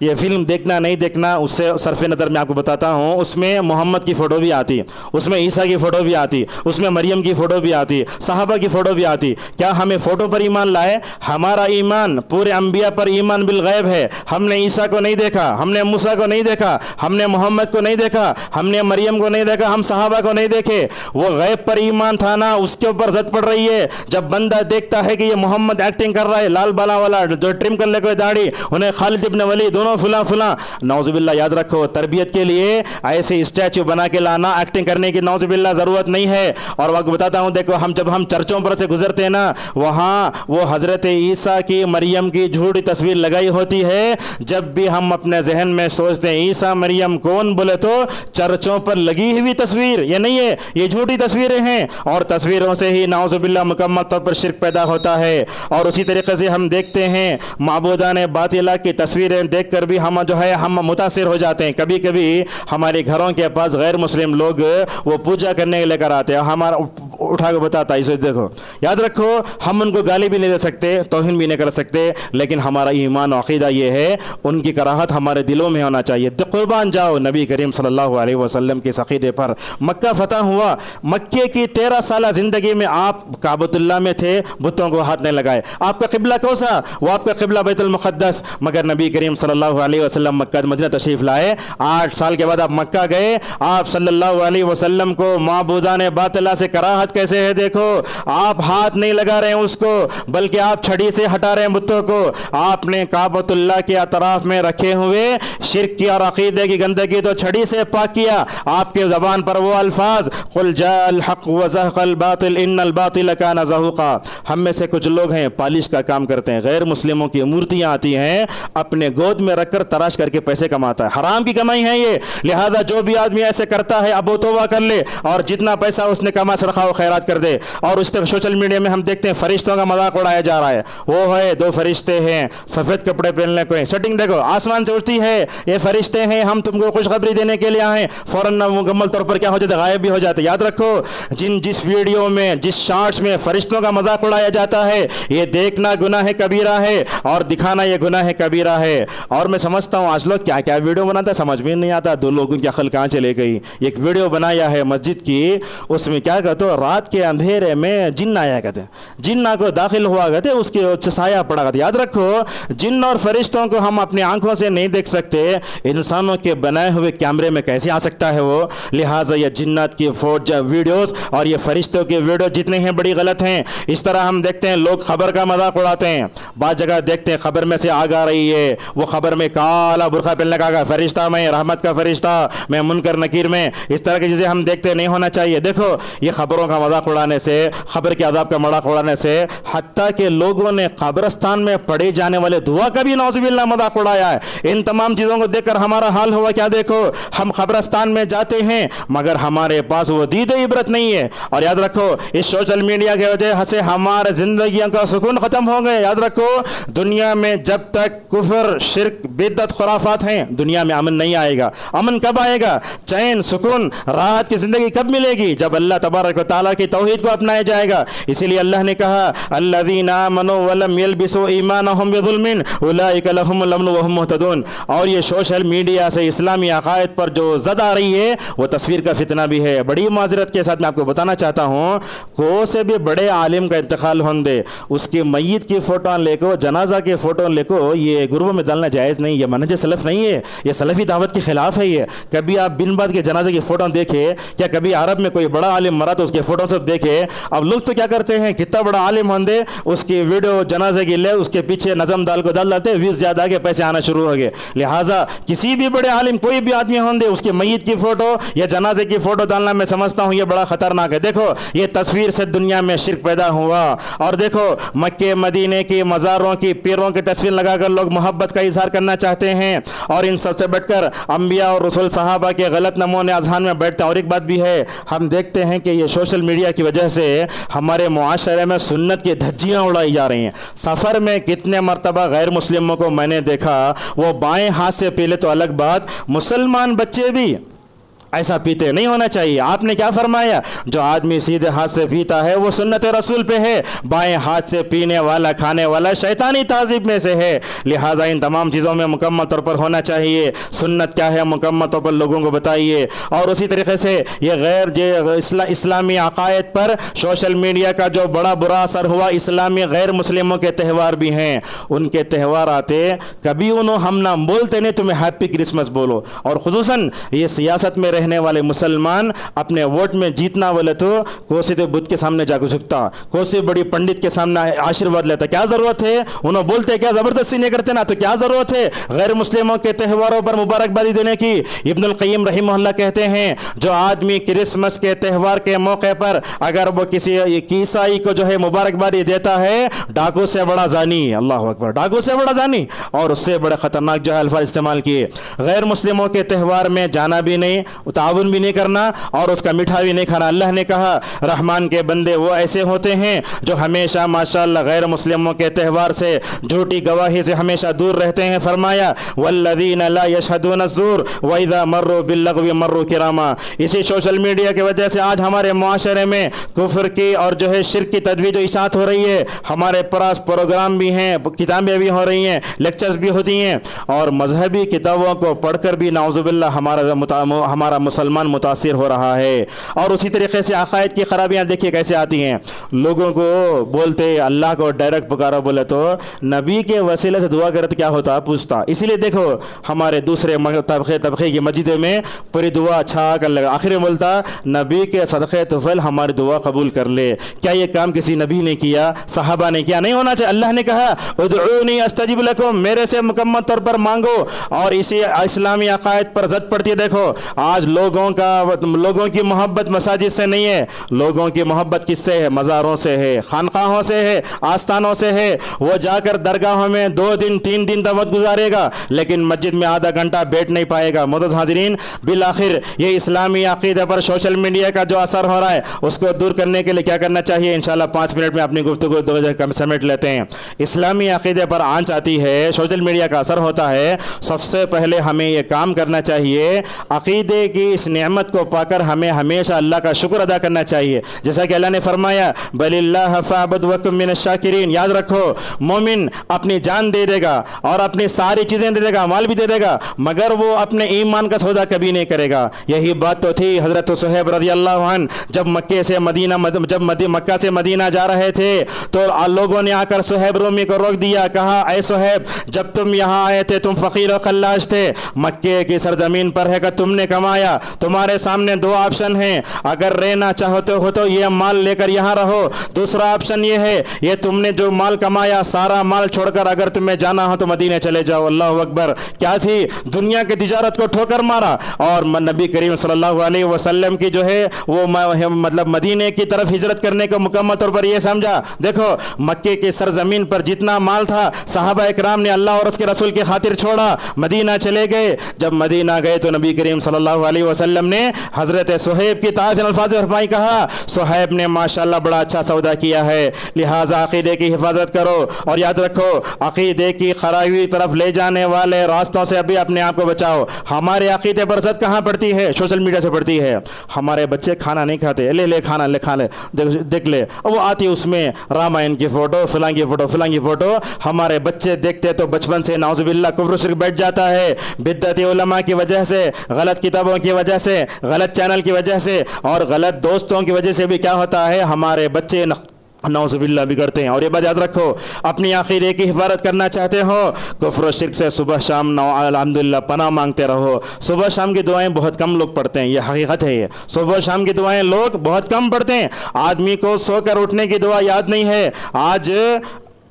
ये फिल्म देखना नहीं देखना उससे सरफ़े नज़र मैं आपको बताता हूँ। उसमें मोहम्मद की फ़ोटो भी आती, उसमें ईसा की फ़ोटो भी आती, उसमें मरियम की फ़ोटो भी आती, सहाबा की फ़ोटो भी आती। क्या हमें फ़ोटो पर ईमान लाए? हमारा ईमान पूरे अम्बिया पर ईमान बिल गैब है। हमने ईसा को नहीं देखा, हमने मूसा को नहीं देखा, हमने मोहम्मद को नहीं देखा, हमने मरियम को नहीं देखा, हम सहाबा को नहीं देखे। वो गैब पर ईमान था ना, उसके ऊपर जद पड़ रही है। जब बंदा देखता है कि ये मोहम्मद एक्टिंग कर रहा है, लाल बाला वाला जो ट्रिम कर ले कोई दाढ़ी, उन्हें खालिद इब्न वली दोनों फुला फुला, नौजुबिल्लाह याद रखो, तरबियत के लिए ऐसे स्टैचू बना के लाना, एक्टिंग करने की नौजुबिल्लाह ज़रूरत नहीं है। और वक्त बताता हूँ, देखो जब हम चर्चों पर से गुजरते हैं ना, वहाँ वो हज़रत ईसा की मरियम की झूठी तस्वीर लगाई होती है। जब भी हम अपने जहन में सोचते हैं ईसा मरियम कौन, बोले तो चर्चों पर लगी हुई तस्वीर, ये नहीं है, ये झूठी तस्वीरें हैं। और तस्वीरों से ही नौजुबिल्लाह मुकम्मल तौर पर शिर्क पैदा होता है। और उसी तरीके से हम देखते हैं माबूदान बातिला की तस्वीरें देख कर भी हम जो है हम मुतासिर हो जाते हैं। कभी कभी हमारे घरों के पास गैर मुस्लिम लोग वो पूजा करने के लेकर आते हैं, हमारा उठा के बताता है इसे देखो। याद रखो, हम उनको गाली भी नहीं दे सकते, तौहीन भी नहीं कर सकते, लेकिन हमारा ईमान और अक़ीदा ये है, उनकी कराहत हमारे दिलों में होना चाहिए। तो कुर्बान जाओ नबी करीम सल्लल्लाहु अलैहि वसल्लम के अक़ीदे पर। मक्का फतह हुआ, मक्के की 13 साल ज़िंदगी में आप काबतुल्लाह में थे, बुतों को हाथ नहीं लगाए। आपका क़िबला कौन सा? वो आपका क़िबला बैतुल मुक़द्दस। मगर नबी करीम सल्लल्लाहु अलैहि वसल्लम मक्का मदीना तशरीफ लाए, 8 साल के बाद आप मक्का गए। आप सल्लल्लाहु अलैहि वसल्लम को माबूदान बातिला से कराहत कैसे है? देखो, आप हाथ नहीं लगा रहे हैं उसको, बल्कि आप छड़ी से हटा रहे हैं बुतों को। आपने काबतुल्लाह के अतराफ में रखे हुए शिर्क की और अक़ीदे की गंदगी तो छड़ी से पाक किया। आपके ज़बान पर वो अल्फाज, कुल जाअल हक़ व ज़हक़ल बातिल इन्नल बातिल काना ज़हूक़ा। हम में से कुछ लोग हैं पालिश का काम करते हैं, गैर मुस्लिमों की मूर्तियाँ आती हैं, अपने गोद में रखकर तराश करके पैसे कमाता है। हराम की कमाई है ये। लिहाजा जो भी आदमी ऐसे करता है, अब वो तौबा कर ले और जितना पैसा उसने कमा सरखा खैरात कर दे। और उस तरह सोशल मीडिया में हम देखते हैं फरिश्तों का मजाक उड़ाया जा रहा है। वो है 2 फरिश्ते हैं, सफ़ेद कपड़े पहनने को, सेटिंग देखो आसमान से उठती है, ये फरिश्ते हैं, हम तुमको खुशखबरी देने के लिए आए। फ़ौरन मुकम्मल तौर पर क्या हो जाता है, गायब भी हो जाते। याद रखो, जिस वीडियो में, जिस शॉर्ट्स में फरिश्तों का मजाक उड़ाया जाता है, ये देखना गुनाह कबीरा है और दिखाना ये गुनाह कबीरा है। और मैं समझता हूँ आज लोग क्या क्या वीडियो बनाता है, समझ में नहीं आता। 2 लोगों की अकल कहाँ चले गई। एक वीडियो बनाया है मस्जिद की, उसमें क्या कहते हो, रात के अंधेरे में जिन्न आया कहते, जिन्ना को दाखिल हुआ कहते, उसके साया पड़ा कहते। याद रखो, जिन्न और फरिश्तों को हम अपनी आंखों से नहीं देख सकते, इंसानों के बनाए हुए कैमरे में कैसे आ सकता है वो। लिहाजा ये जिन्नत की वीडियोस और ये फरिश्तों की वीडियो जितने हैं बड़ी गलत हैं। इस तरह हम देखते हैं लोग खबर का मजाक उड़ाते हैं। बाद जगह देखते हैं खबर में से आग आ रही है, वो खबर में काला बुरखा पहनने का फरिश्ता, मैं रहमत का फरिश्ता, मैं मुनकर नकीर में, इस तरह की चीज़ें हम देखते नहीं होना चाहिए। देखो, ये खबरों का मजाक उड़ाने से, खबर के अदाब का मजाक उड़ाने से, हत्ता के लोगों ने कब्रिस्तान में पढ़े जाने वाले दुआ का भी नौजुबिल्लाह मजाक उड़ाया है। इन तमाम चीज़ों को देखकर हमारा हाल हुआ क्या? देखो, हम कब्रिस्तान में जाते हैं मगर हमारे पास वो दीद इबरत नहीं है। और याद रखो, इस सोशल मीडिया की वजह से हमारे जिंदगियों का सुकून ख़त्म हो गए। याद रखो, दुनिया में जब तक कुफर, शिर्क, बिदअत, खुराफात हैं, दुनिया में अमन नहीं आएगा। अमन कब आएगा? चैन, सुकून, राहत की ज़िंदगी कब मिलेगी? जब अल्लाह तबारक व तआला की तौहीद को अपनाया जाएगा। इसीलिए अल्लाह ने कहा, अल्लज़ीना आमनू व लम यल्बिसू ईमानहुम बिज़ुल्मिन उलाइका लहुमुल अमनु व हुम मुहतदून। और ये सोशल मीडिया से इस्लामी अक़ायद पर जो ज़द आ रही है, वो तस्वीर का फितना भी है। बड़ी माज़रत के साथ मैं आपको बताना चाहता हूँ, को से भी बड़े आलिम का इंतकाल होने दे, उसकी मय्यत की फ़ोटो लेको, जनाजा की फ़ोटो लेको, ये गुरबों में डालना जायज़ नहीं। ये मनहज सलफ़ नहीं है, ये सलफ़ी दावत के ख़िलाफ़ है। ये कभी आप बिन बात के जनाजे की फ़ोटो देखे क्या? कभी अरब में कोई बड़ा आलिम मरा तो उसके फ़ोटो फ़ोटो सब देखे। अब लोग तो क्या करते हैं, कितना बड़ा आलिम होंगे उसकी वीडियो जनाजे की ले, उसके पीछे नज़म दाल को डाल डालते, व्यूज़ ज़्यादा आगे पैसे आना शुरू हो गए। लिहाजा किसी भी बड़े आलिम कोई भी आदमी होंगे उसके मैयत की फ़ोटो या जनाजे की फ़ोटो डालना मैं समझता हूँ ये बड़ा ख़तरनाक है। देखो ये तस्वीर से दुनिया में शिर्क पैदा हुआ। और देखो मक्के मदीने की मज़ारों की पीरों की तस्वीर लगाकर लोग मोहब्बत का इजहार करना चाहते हैं, और इन सबसे बढ़कर अम्बिया और रसूल सहाबा के गलत नमूने अज़हान में बैठते हैं। और एक बात भी है, हम देखते हैं कि ये सोशल मीडिया की वजह से हमारे मुआशरे में सुन्नत की धज्जियाँ उड़ाई जा रही हैं। सफ़र में कितने मरतबा गैर मुस्लिमों को मैंने देखा, वो बाएं हाथ से पी ले तो अलग बात, मुसलमान बच्चे भी ऐसा पीते नहीं होना चाहिए। आपने क्या फरमाया, जो आदमी सीधे हाथ से पीता है वो सुन्नत रसूल पे है, बाएं हाथ से पीने वाला खाने वाला शैतानी ताज़ीब में से है। लिहाजा इन तमाम चीज़ों में मुकम्मल तौर पर होना चाहिए। सुन्नत क्या है मुकम्मल तौर पर लोगों को बताइए। और उसी तरीके से ये गैर इस्लामी अकायद पर सोशल मीडिया का जो बड़ा बुरा असर हुआ, इस्लामी गैर मुस्लिमों के त्यौहार भी हैं, उनके त्यौहार आते कभी उन्होंने हम ना बोलते नहीं तुम्हें हैप्पी क्रिसमस बोलो। और खुसूसन ये सियासत में रहने वाले मुसलमान अपने वोट में जीतना बोले तो कोसी तो बुद्ध के सामने जाकर झुकता, कोसी बड़ी पंडित के सामने आशीर्वाद लेता। क्या जरूरत है, उन्होंने बोलते क्या जबरदस्ती नहीं करते ना, तो क्या जरूरत है गैर मुस्लिमों के त्यौहारों पर मुबारकबादी देने की। इब्नुल क़य्यिम रहमहुल्लाह कहते हैं जो आदमी क्रिसमस के त्यौहार के मौके पर अगर वो किसी ईसाई को जो है मुबारकबादी देता है, डाकू से बड़ा जानी, अल्लाह अकबर, डाकू से बड़ा जानी, और उससे बड़े खतरनाक जो है अल्फाज इस्तेमाल किए। गैर मुस्लिमों के त्यौहार में जाना भी नहीं, ताउन भी नहीं करना, और उसका मीठा भी नहीं खाना। अल्लाह ने कहा रहमान के बंदे वो ऐसे होते हैं जो हमेशा माशाअल्लाह गैर मुस्लिमों के त्यौहार से झूठी गवाही से हमेशा दूर रहते हैं। फरमाया वल्लज़ीना ला यशहदूना ज़ूर व इज़ा मर्रू बिल्लग़वी मर्रू किरामा। इसी सोशल मीडिया की वजह से आज हमारे मुआशरे में कुफ्र की और जो है शिर्क की तजवीज़ इशाअत हो रही है। हमारे पास प्रोग्राम भी हैं, किताबें भी हो रही हैं, लेक्चर्स भी होती हैं, और मजहबी किताबों को पढ़कर भी नाउज़ुबिल्लाह हमारा मुसलमान मुतासिर हो रहा है। और उसी तरीके से अकायद की खराबियाँ देखिए कैसे आती हैं। लोगों को बोलते अल्लाह को डायरेक्ट पुकारो, बोले तो नबी के वसीले से दुआ करे तो क्या होता पूछता। इसीलिए देखो हमारे दूसरे तबके की मस्जिद में पूरी दुआ अच्छा कर लगा, आखिर में बोलता नबी के सदक़े तुफ़ैल हमारी दुआ कबूल कर ले। क्या ये काम किसी नबी ने किया, सहाबा ने किया? नहीं होना चाहिए। अल्लाह ने कहा उदऊनी अस्तजिब लकुम, मेरे से मुकम्मल तौर पर मांगो। और इसी इस्लामी अकायद पर जद पड़ती है। देखो आज लोगों की मोहब्बत मसाजिद से नहीं है, लोगों की मोहब्बत किससे है? मज़ारों से है, खानकाहों से है, आस्थानों से है। वो जाकर दरगाहों में 2 दिन 3 दिन तक गुजारेगा, लेकिन मस्जिद में आधा घंटा बैठ नहीं पाएगा। मोअज़्ज़ज़ हाज़रीन, बिल आखिर ये इस्लामी अक़ीदे पर सोशल मीडिया का जो असर हो रहा है उसको दूर करने के लिए क्या करना चाहिए? इंशाअल्लाह 5 मिनट में अपनी गुफ्तगू कम समेट लेते हैं। इस्लामी अक़ीदे पर आंच आती है, सोशल मीडिया का असर होता है। सबसे पहले हमें यह काम करना चाहिए, अक़ीदे की इस नेमत को पाकर हमें हमेशा अल्लाह का शुक्र अदा करना चाहिए। जैसा कि अल्लाह ने फरमाया बलिल्लाह फअबुद वकुम मिनश शाकिरीन। याद रखो मोमिन अपनी जान दे देगा और अपनी सारी चीज़ें दे देगा, माल भी दे देगा, मगर वो अपने ईमान का सौदा कभी नहीं करेगा। यही बात तो थी हज़रत सुहैब रज़ियल्लाहु अन्हु जब मक्के से मदीना मक्का से मदीना जा रहे थे तो लोगों ने आकर सुहैब रूमी को रोक दिया, कहा ऐ सुहैब जब तुम यहाँ आए थे तुम फ़कीर और खल्लाश थे, मक्के की सरजमीन पर है कि तुमने कमाया, तुम्हारे सामने 2 ऑप्शन हैं, अगर रहना चाहते हो तो ये माल लेकर यहाँ रहो, दूसरा ऑप्शन ये है ये तुमने जो माल कमाया सारा माल छोड़कर अगर तुम्हें जाना हो तो मदीने चले जाओ। अल्लाह अकबर, क्या थी दुनिया की तिजारत को ठोकर मारा। और नबी करीम सल्लल्लाहु अलैहि वसल्लम की जो है वो मतलब मदीने की तरफ हिजरत करने को मुकम्मल तौर पर यह समझा। देखो मक्के की सरजमीन पर जितना माल था सहाबा इकराम ने अल्लाह और उसके रसूल की खातिर छोड़ा, मदीना चले गए। जब मदीना गए तो नबी करीम सल्लल्लाहु अलैहि वसल्लम ने हज़रत सुहैब की तारीफ़ अल्फाज़ फरमाई, कहा सुहैब ने माशाअल्लाह बड़ा अच्छा सौदा किया है, लिहाजा अक़ीदे की हिफाजत करो। और याद रखो अक़ीदे की खराबी तरफ ले जाने वाले रास्तों से अभी अपने आप को बचाओ। हमारे अक़ीदे पर ज़द कहाँ पड़ती है? सोशल मीडिया से पड़ती है। हमारे बच्चे खाना नहीं खाते, ले खाना ले खा ले, देख ले, वो आती उसमें रामायण की फ़ोटो, फ़लाँ की फ़ोटो। हमारे बच्चे देखते तो बचपन से नाउज़ुबिल्लाह कुफ्र शिर्क बैठ जाता है। बिद्अती उलमा की वजह से, गलत किताबों की वजह से, गलत चैनल की वजह से और गलत दोस्तों की वजह से भी क्या होता है, हमारे बच्चे नौज़ुबिल्लाह बिगड़ते हैं। और ये बात याद रखो, अपनी अक़ीदे की हिफाजत करना चाहते हो, कुफ्र शिर्क से सुबह शाम अल्हम्दुलिल्लाह पनाह मांगते रहो। सुबह शाम की दुआएं बहुत कम लोग पढ़ते हैं, ये हकीकत है। ये सुबह शाम की दुआएं लोग बहुत कम पढ़ते हैं। आदमी को सोकर उठने की दुआ याद नहीं है। आज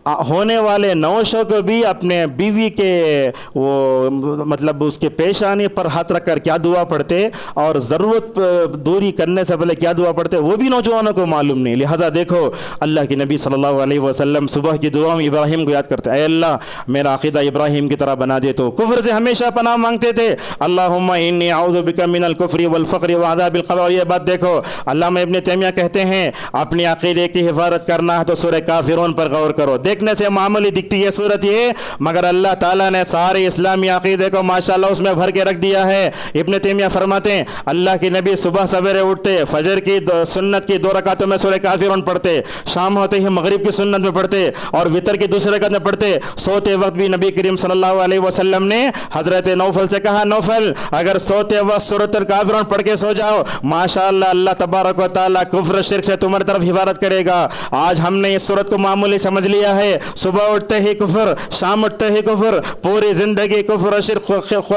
होने वाले नौशों को भी अपने बीवी के वो मतलब उसके पेशानी पर हाथ रखकर क्या दुआ पढ़ते और ज़रूरत दूरी करने से पहले क्या दुआ पढ़ते वो भी नौजवानों को मालूम नहीं। लिहाजा देखो, अल्लाह के नबी सल्लल्लाहु अलैहि वसल्लम सुबह की दुआ में इब्राहिम को याद करते, ऐ अल्लाह मेरा अक़ीदा इब्राहिम की तरह बना दे। तो कुफ्र से हमेशा पनाह मांगते थे, अल्लाहुम्मा इन्नी अऊज़ु बिका मिनल कुफ्रि वल फ़क़्रि व अज़ाबिल क़ब्र। और ये बात देखो, अल्लामा इब्न तैमिया कहते हैं अपनी अक़ीदे की हिफाजत करना है तो सूरह काफ़िरून पर गौर करो। देखने से मामूली दिखती है सूरत ये, मगर अल्लाह ताला ने सारे इस्लामी अक़ीदे को माशाअल्लाह उसमें भर के रख दिया है। इब्न तैमिया फरमाते हैं अल्लाह के नबी सुबह सवेरे उठते, फजर की सुन्नत की 2 रकातों में सूरह काफ़िरून पढ़ते, शाम होते ही मगरिब की सुन्नत में पढ़ते और वितर की दूसरे रकात में पढ़ते। सोते वक्त भी नबी करीम सल्लल्लाहु अलैहि वसल्लम ने हज़रत नौफल से कहा, नौफल अगर सोते वक्त सूरह काफ़िरून पढ़ के सो जाओ, माशाअल्लाह अल्लाह तबारक व तआला कुफ्र शिर्क से तुम्हारी तरफ हिफाजत करेगा। आज हमने इस सूरत को मामूली समझ लिया है, सुबह उठते ही कुफर, शाम उठते ही कुफर, पूरी जिंदगी कुफर शिर्क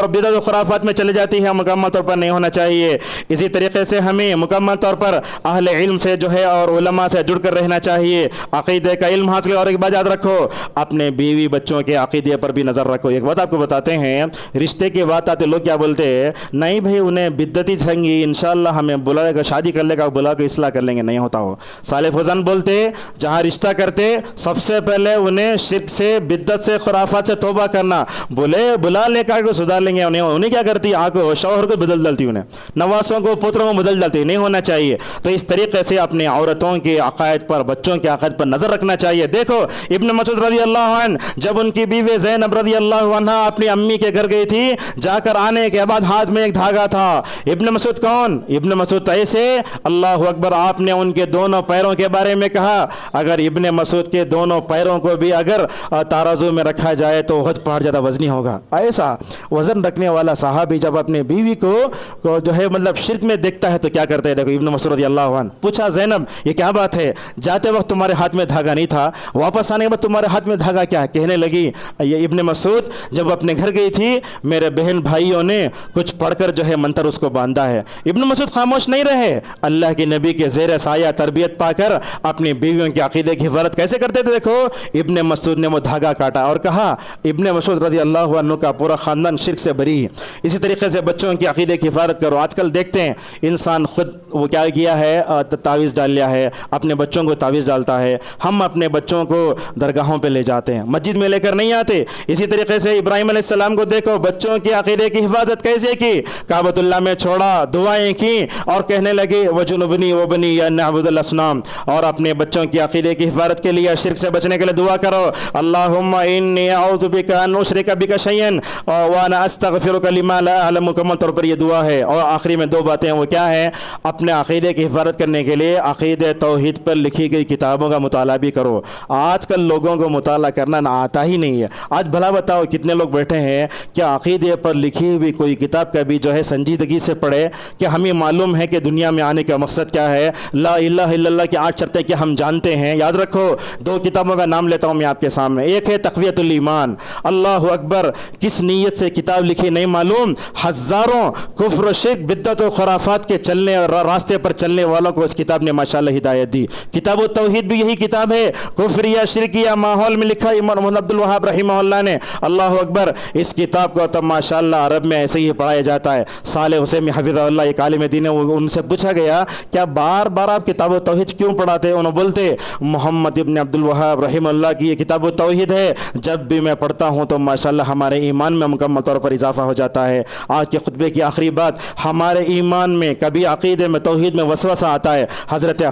बिदअत खुराफात में चली जाती है। मुकम्मल तौर पर नहीं होना चाहिए। इसी तरीके से हमें मुकम्मल तौर पर अहले इल्म से जो है और उलमा से जुड़कर रहना चाहिए, अक़ीदे का इल्म हासिल। और एक बात याद रखो, अपने बीवी बच्चों के अक़ीदे पर भी नज़र रखो। एक बात आपको बताते हैं, रिश्ते की बात आते लोग क्या बोलते हैं, नहीं भाई उन्हें बिद्दती छंगी, इंशाअल्लाह हमें बुलाएगा, शादी कर लेगा, बुला के इस्लाह कर लेंगे, नहीं होता हो। साले फौजान बोलते जहाँ रिश्ता करते सबसे पहले उन्हें शिर्क से, बिद्दत से, खुराफात से तौबा करना, बुला लेकर को सुधार लेंगे। उन्हें क्या करती, आंखों शौहर को बदल डालती, उन्हें नवासों को पुत्रों को बदल डालती, नहीं होना चाहिए। तो इस तरीके से अपने औरतों के अकायद पर, बच्चों के अकायद पर नजर रखना चाहिए। देखो इब्न मसूद रज़ी अल्लाह अन्हु जब उनकी बीवी ज़ैनब रज़ी अल्लाह अन्हा अपनी अम्मी के घर गई थी, जाकर आने के बाद हाथ में एक धागा था। इब्न मसूद कौन, इब्न मसूद ऐसे, अल्लाह अकबर, आपने उनके दोनों पैरों के बारे में कहा, अगर इब्न मसूद के दोनों पैरों को भी अगर ताराजू में रखा जाए तो उहद पहाड़ ज़्यादा वजनी होगा। ऐसा वजन रखने वाला साहबी जब अपने बीवी को जो है मतलब शिर्क में देखता है तो क्या करते हैं। देखो इब्न मसूद रज़ियल्लाहु अन्हु, पूछा ज़ैनब ये क्या बात है, जाते वक्त तुम्हारे हाथ में धागा नहीं था, वापस आने के बाद तुम्हारे हाथ में धागा क्या है। कहने लगी ये इब्न मसूद जब अपने घर गई थी, मेरे बहन भाइयों ने कुछ पढ़कर जो है मंत्र उसको बांधा है। इब्न मसूद खामोश नहीं रहे, अल्लाह के नबी के ज़ेर साया तरबियत पाकर अपनी बीवियों के अक़ीदे की हिफाजत कैसे करते थे। देखो इब्न मसूद ने वो धागा काटा और कहा इब्न मसूद रज़ियल्लाहु अन्हु का पूरा ख़ानदान शिर्क से बरी है। इसी तरीके से बच्चों की अक़ीदे की हिफाजत करो। आजकल देखते हैं इंसान खुद वो क्या किया है, तावीज़ डाल लिया है, अपने बच्चों को तावीज़ डालता है। हम अपने बच्चों को दरगाहों पे ले जाते हैं, मस्जिद में लेकर नहीं आते। इसी तरीके से इब्राहिम अलैहिस्सलाम को देखो, बच्चों के अक़ीदे की हिफाजत कैसे की, काबतुल्लाह में छोड़ा, दुआएं की और कहने लगे वजुनुबनी वबनी या नअबुदुल असनाम। और अपने बच्चों की अक़ीदे की हिफाजत के लिए, शिर्क से बचने के लिए दुआ करो, अल्लाहुम्मा इन्नी अऊज़ु बिका अन उशरिका बिका शैयन व अना अस्तग़फिरुका लिमा ला अअलम। मुकम्मल तौर पर यह दुआ है। और आखिरी में 2 बातें, वो क्या है, अपने अक़ीदे की हिफाजत करने के लिए अक़ीदे तौहीद पर लिखी गई किताबों का मुताला भी करो। आजकल लोगों को मुताला करना ना आता ही नहीं है। आज भला बताओ कितने लोग बैठे हैं क्या अक़ीदे पर लिखी हुई कोई किताब का भी जो है संजीदगी से पढ़े, कि हमें मालूम है कि दुनिया में आने का मकसद क्या है, ला इलाहा इल्लल्लाह की 8 शर्तें क्या हम जानते हैं। याद रखो 2 किताबों का नाम लेता हूँ मैं आपके सामने। एक है तक़वियतुल ईमान, अल्लाह अकबर, किस नीयत से किताब लिखी नहीं मालूम, हज़ारों कुफ्र शिर्क बिद्दत और खुराफात के चलने और रास्ते पर चलने वालों को इस किताब ने माशाअल्लाह हिदायत दी। किताब तौहीद भी यही किताब है, कुफ्रिया शिरकिया माहौल में लिखा इमाम मोहम्मद अब्दुल वहाब रहमहुल्लाह ने। अल्लाह अकबर, इस किताब को तो माशाअल्लाह अरब में ऐसे ही पढ़ाया जाता है। साले हुसैन हफिज़हुल्लाह एक आलिम दीन है, उनसे पूछा गया क्या बार बार आप किताब तौहीद क्यों पढ़ाते हैं। उन्होंने बोलते मोहम्मद इब्न अब्दुल वहाब रहमहुल्लाह की ये किताब तौहीद है, जब भी मैं पढ़ता हूँ तो माशाअल्लाह हमारे ईमान में मुकम्मल तौर पर इजाफा हो जाता है। आज के खुतबे की आखिरी बात, हमारे ईमान में कभी अक़ीदे में तौहीद में वसवसा आता है। हज़रत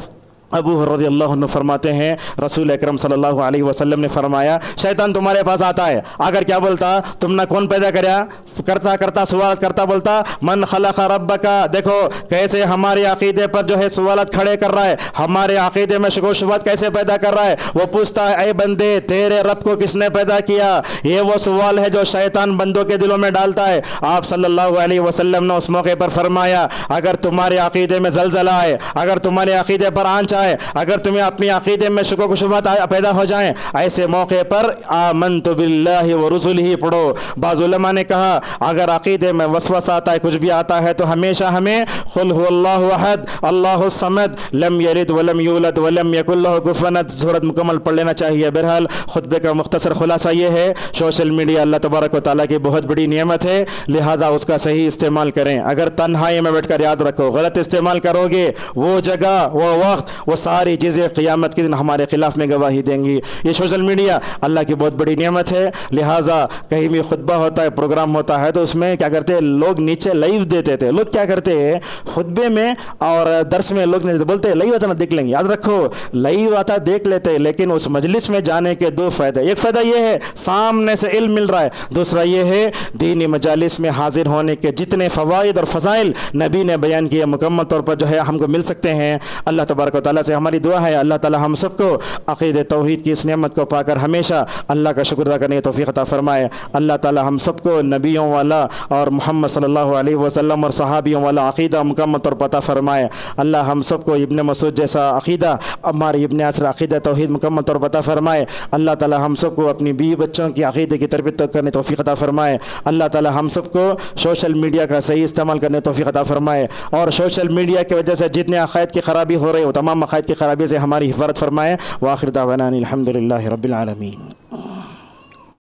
अबू रज़ियल्लाहु अन्हु फरमाते हैं रसूल अकरम सल्लल्लाहु अलैहि वसल्लम ने फरमाया, शैतान तुम्हारे पास आता है, अगर क्या बोलता, तुमने कौन पैदा करता करता सवाल करता, बोलता मन खलक़ रब्बका। देखो कैसे हमारे अक़ीदे पर जो है सवालत खड़े कर रहा है, हमारे अक़ीदे में शक व शुबहत कैसे पैदा कर रहा है। वो पूछता है, ऐ बंदे तेरे रब को किसने पैदा किया। ये वो सवाल है जो शैतान बंदों के दिलों में डालता है। आप सल्लल्लाहु अलैहि वसल्लम ने उस मौके पर फरमाया, अगर तुम्हारे अक़ीदे में ज़लज़ला है, अगर तुम्हारे अक़ीदे पर आंच पहुँचाए, अगर तुम्हें अपनी अक़ीदे में शुक व शुबहत पैदा हो जाए, ऐसे मौके पर आमन्तु बिल्लाहि व रुसुलिही पढ़ो। बाज़ उलमा ने कहा अगर अक़ीदे में वसवसा आता है, कुछ भी आता है, तो हमेशा हमें कुल हुवल्लाहु अहद अल्लाहु समद लम यलिद वलम यूलद वलम यकुल लहू कुफुवन अहद सूरत मुकम्मल पढ़ लेना चाहिए। बहरहाल खुतबे का मुख्तसर खुलासा ये है, सोशल मीडिया अल्लाह तबारक व तआला की बहुत बड़ी नेमत है, लिहाजा उसका सही इस्तेमाल करें। अगर तन्हाई में बैठकर याद रखो, गलत इस्तेमाल करोगे, वो जगह, वो वक्त, वो सारी चीज़ें क़ियामत के दिन हमारे खिलाफ में गवाही देंगी। ये सोशल मीडिया अल्लाह की बहुत बड़ी नेमत है, लिहाजा कहीं भी खुतबा होता है, प्रोग्राम होता है, तो उसमें क्या करते हैं लोग, नीचे लाइव देते थे। लोग क्या करते हैं खुतबे में और दर्स में लोग नहीं बोलते लाइव आता ना देख लेंगे। याद रखो लाइव आता देख लेते हैं, लेकिन उस मजलिस में जाने के दो फ़ायदे, एक फ़ायदा ये है सामने से इल्म मिल रहा है, दूसरा ये है दीनी मजालिस में हाजिर होने के जितने फ़वाइद और फ़ज़ाइल नबी ने बयान किए मुकम्मल तौर पर जो है हमको मिल सकते हैं। अल्लाह तबारक व तआला से हमारी दुआ है अल्लाह ताला हम सबको अक़ीदे तौहीद की इस नेमत को पाकर हमेशा अल्लाह का शुक्र अदा करने की तौफ़ीक़ अता फ़रमाए। अल्लाह ताला हम सबको नबियों वाला और मोहम्मद सल्लल्लाहु अलैहि वसल्लम और सहाबियों वाला अक़ीदा मुकम्मल तौर पर अता फ़रमाए। अल्लाह हम सबको इब्न मसूद जैसा अक़ीदा, अम्मार इब्न यासिर अक़ीदा तौहीद मुकम्मल तौर पर अता फ़रमाए। अल्लाह ताला हम सबको अपनी बीवी बच्चों की अक़ीदे की तरबियत करने की तौफ़ीक़ अता फ़रमाए। अल्लाह ताला हम सबको सोशल मीडिया का सही इस्तेमाल करने की तौफ़ीक़ अता फ़रमाए, और सोशल मीडिया की वजह से जितने अक़ायद की ख़राबी हो रही है वो तमाम अक़ायद की ख़राबी से हमारी हिफ़ाज़त फ़रमाए। व आख़िर दावाना अनिल हम्दुलिल्लाहि रब्बिल आलमीन।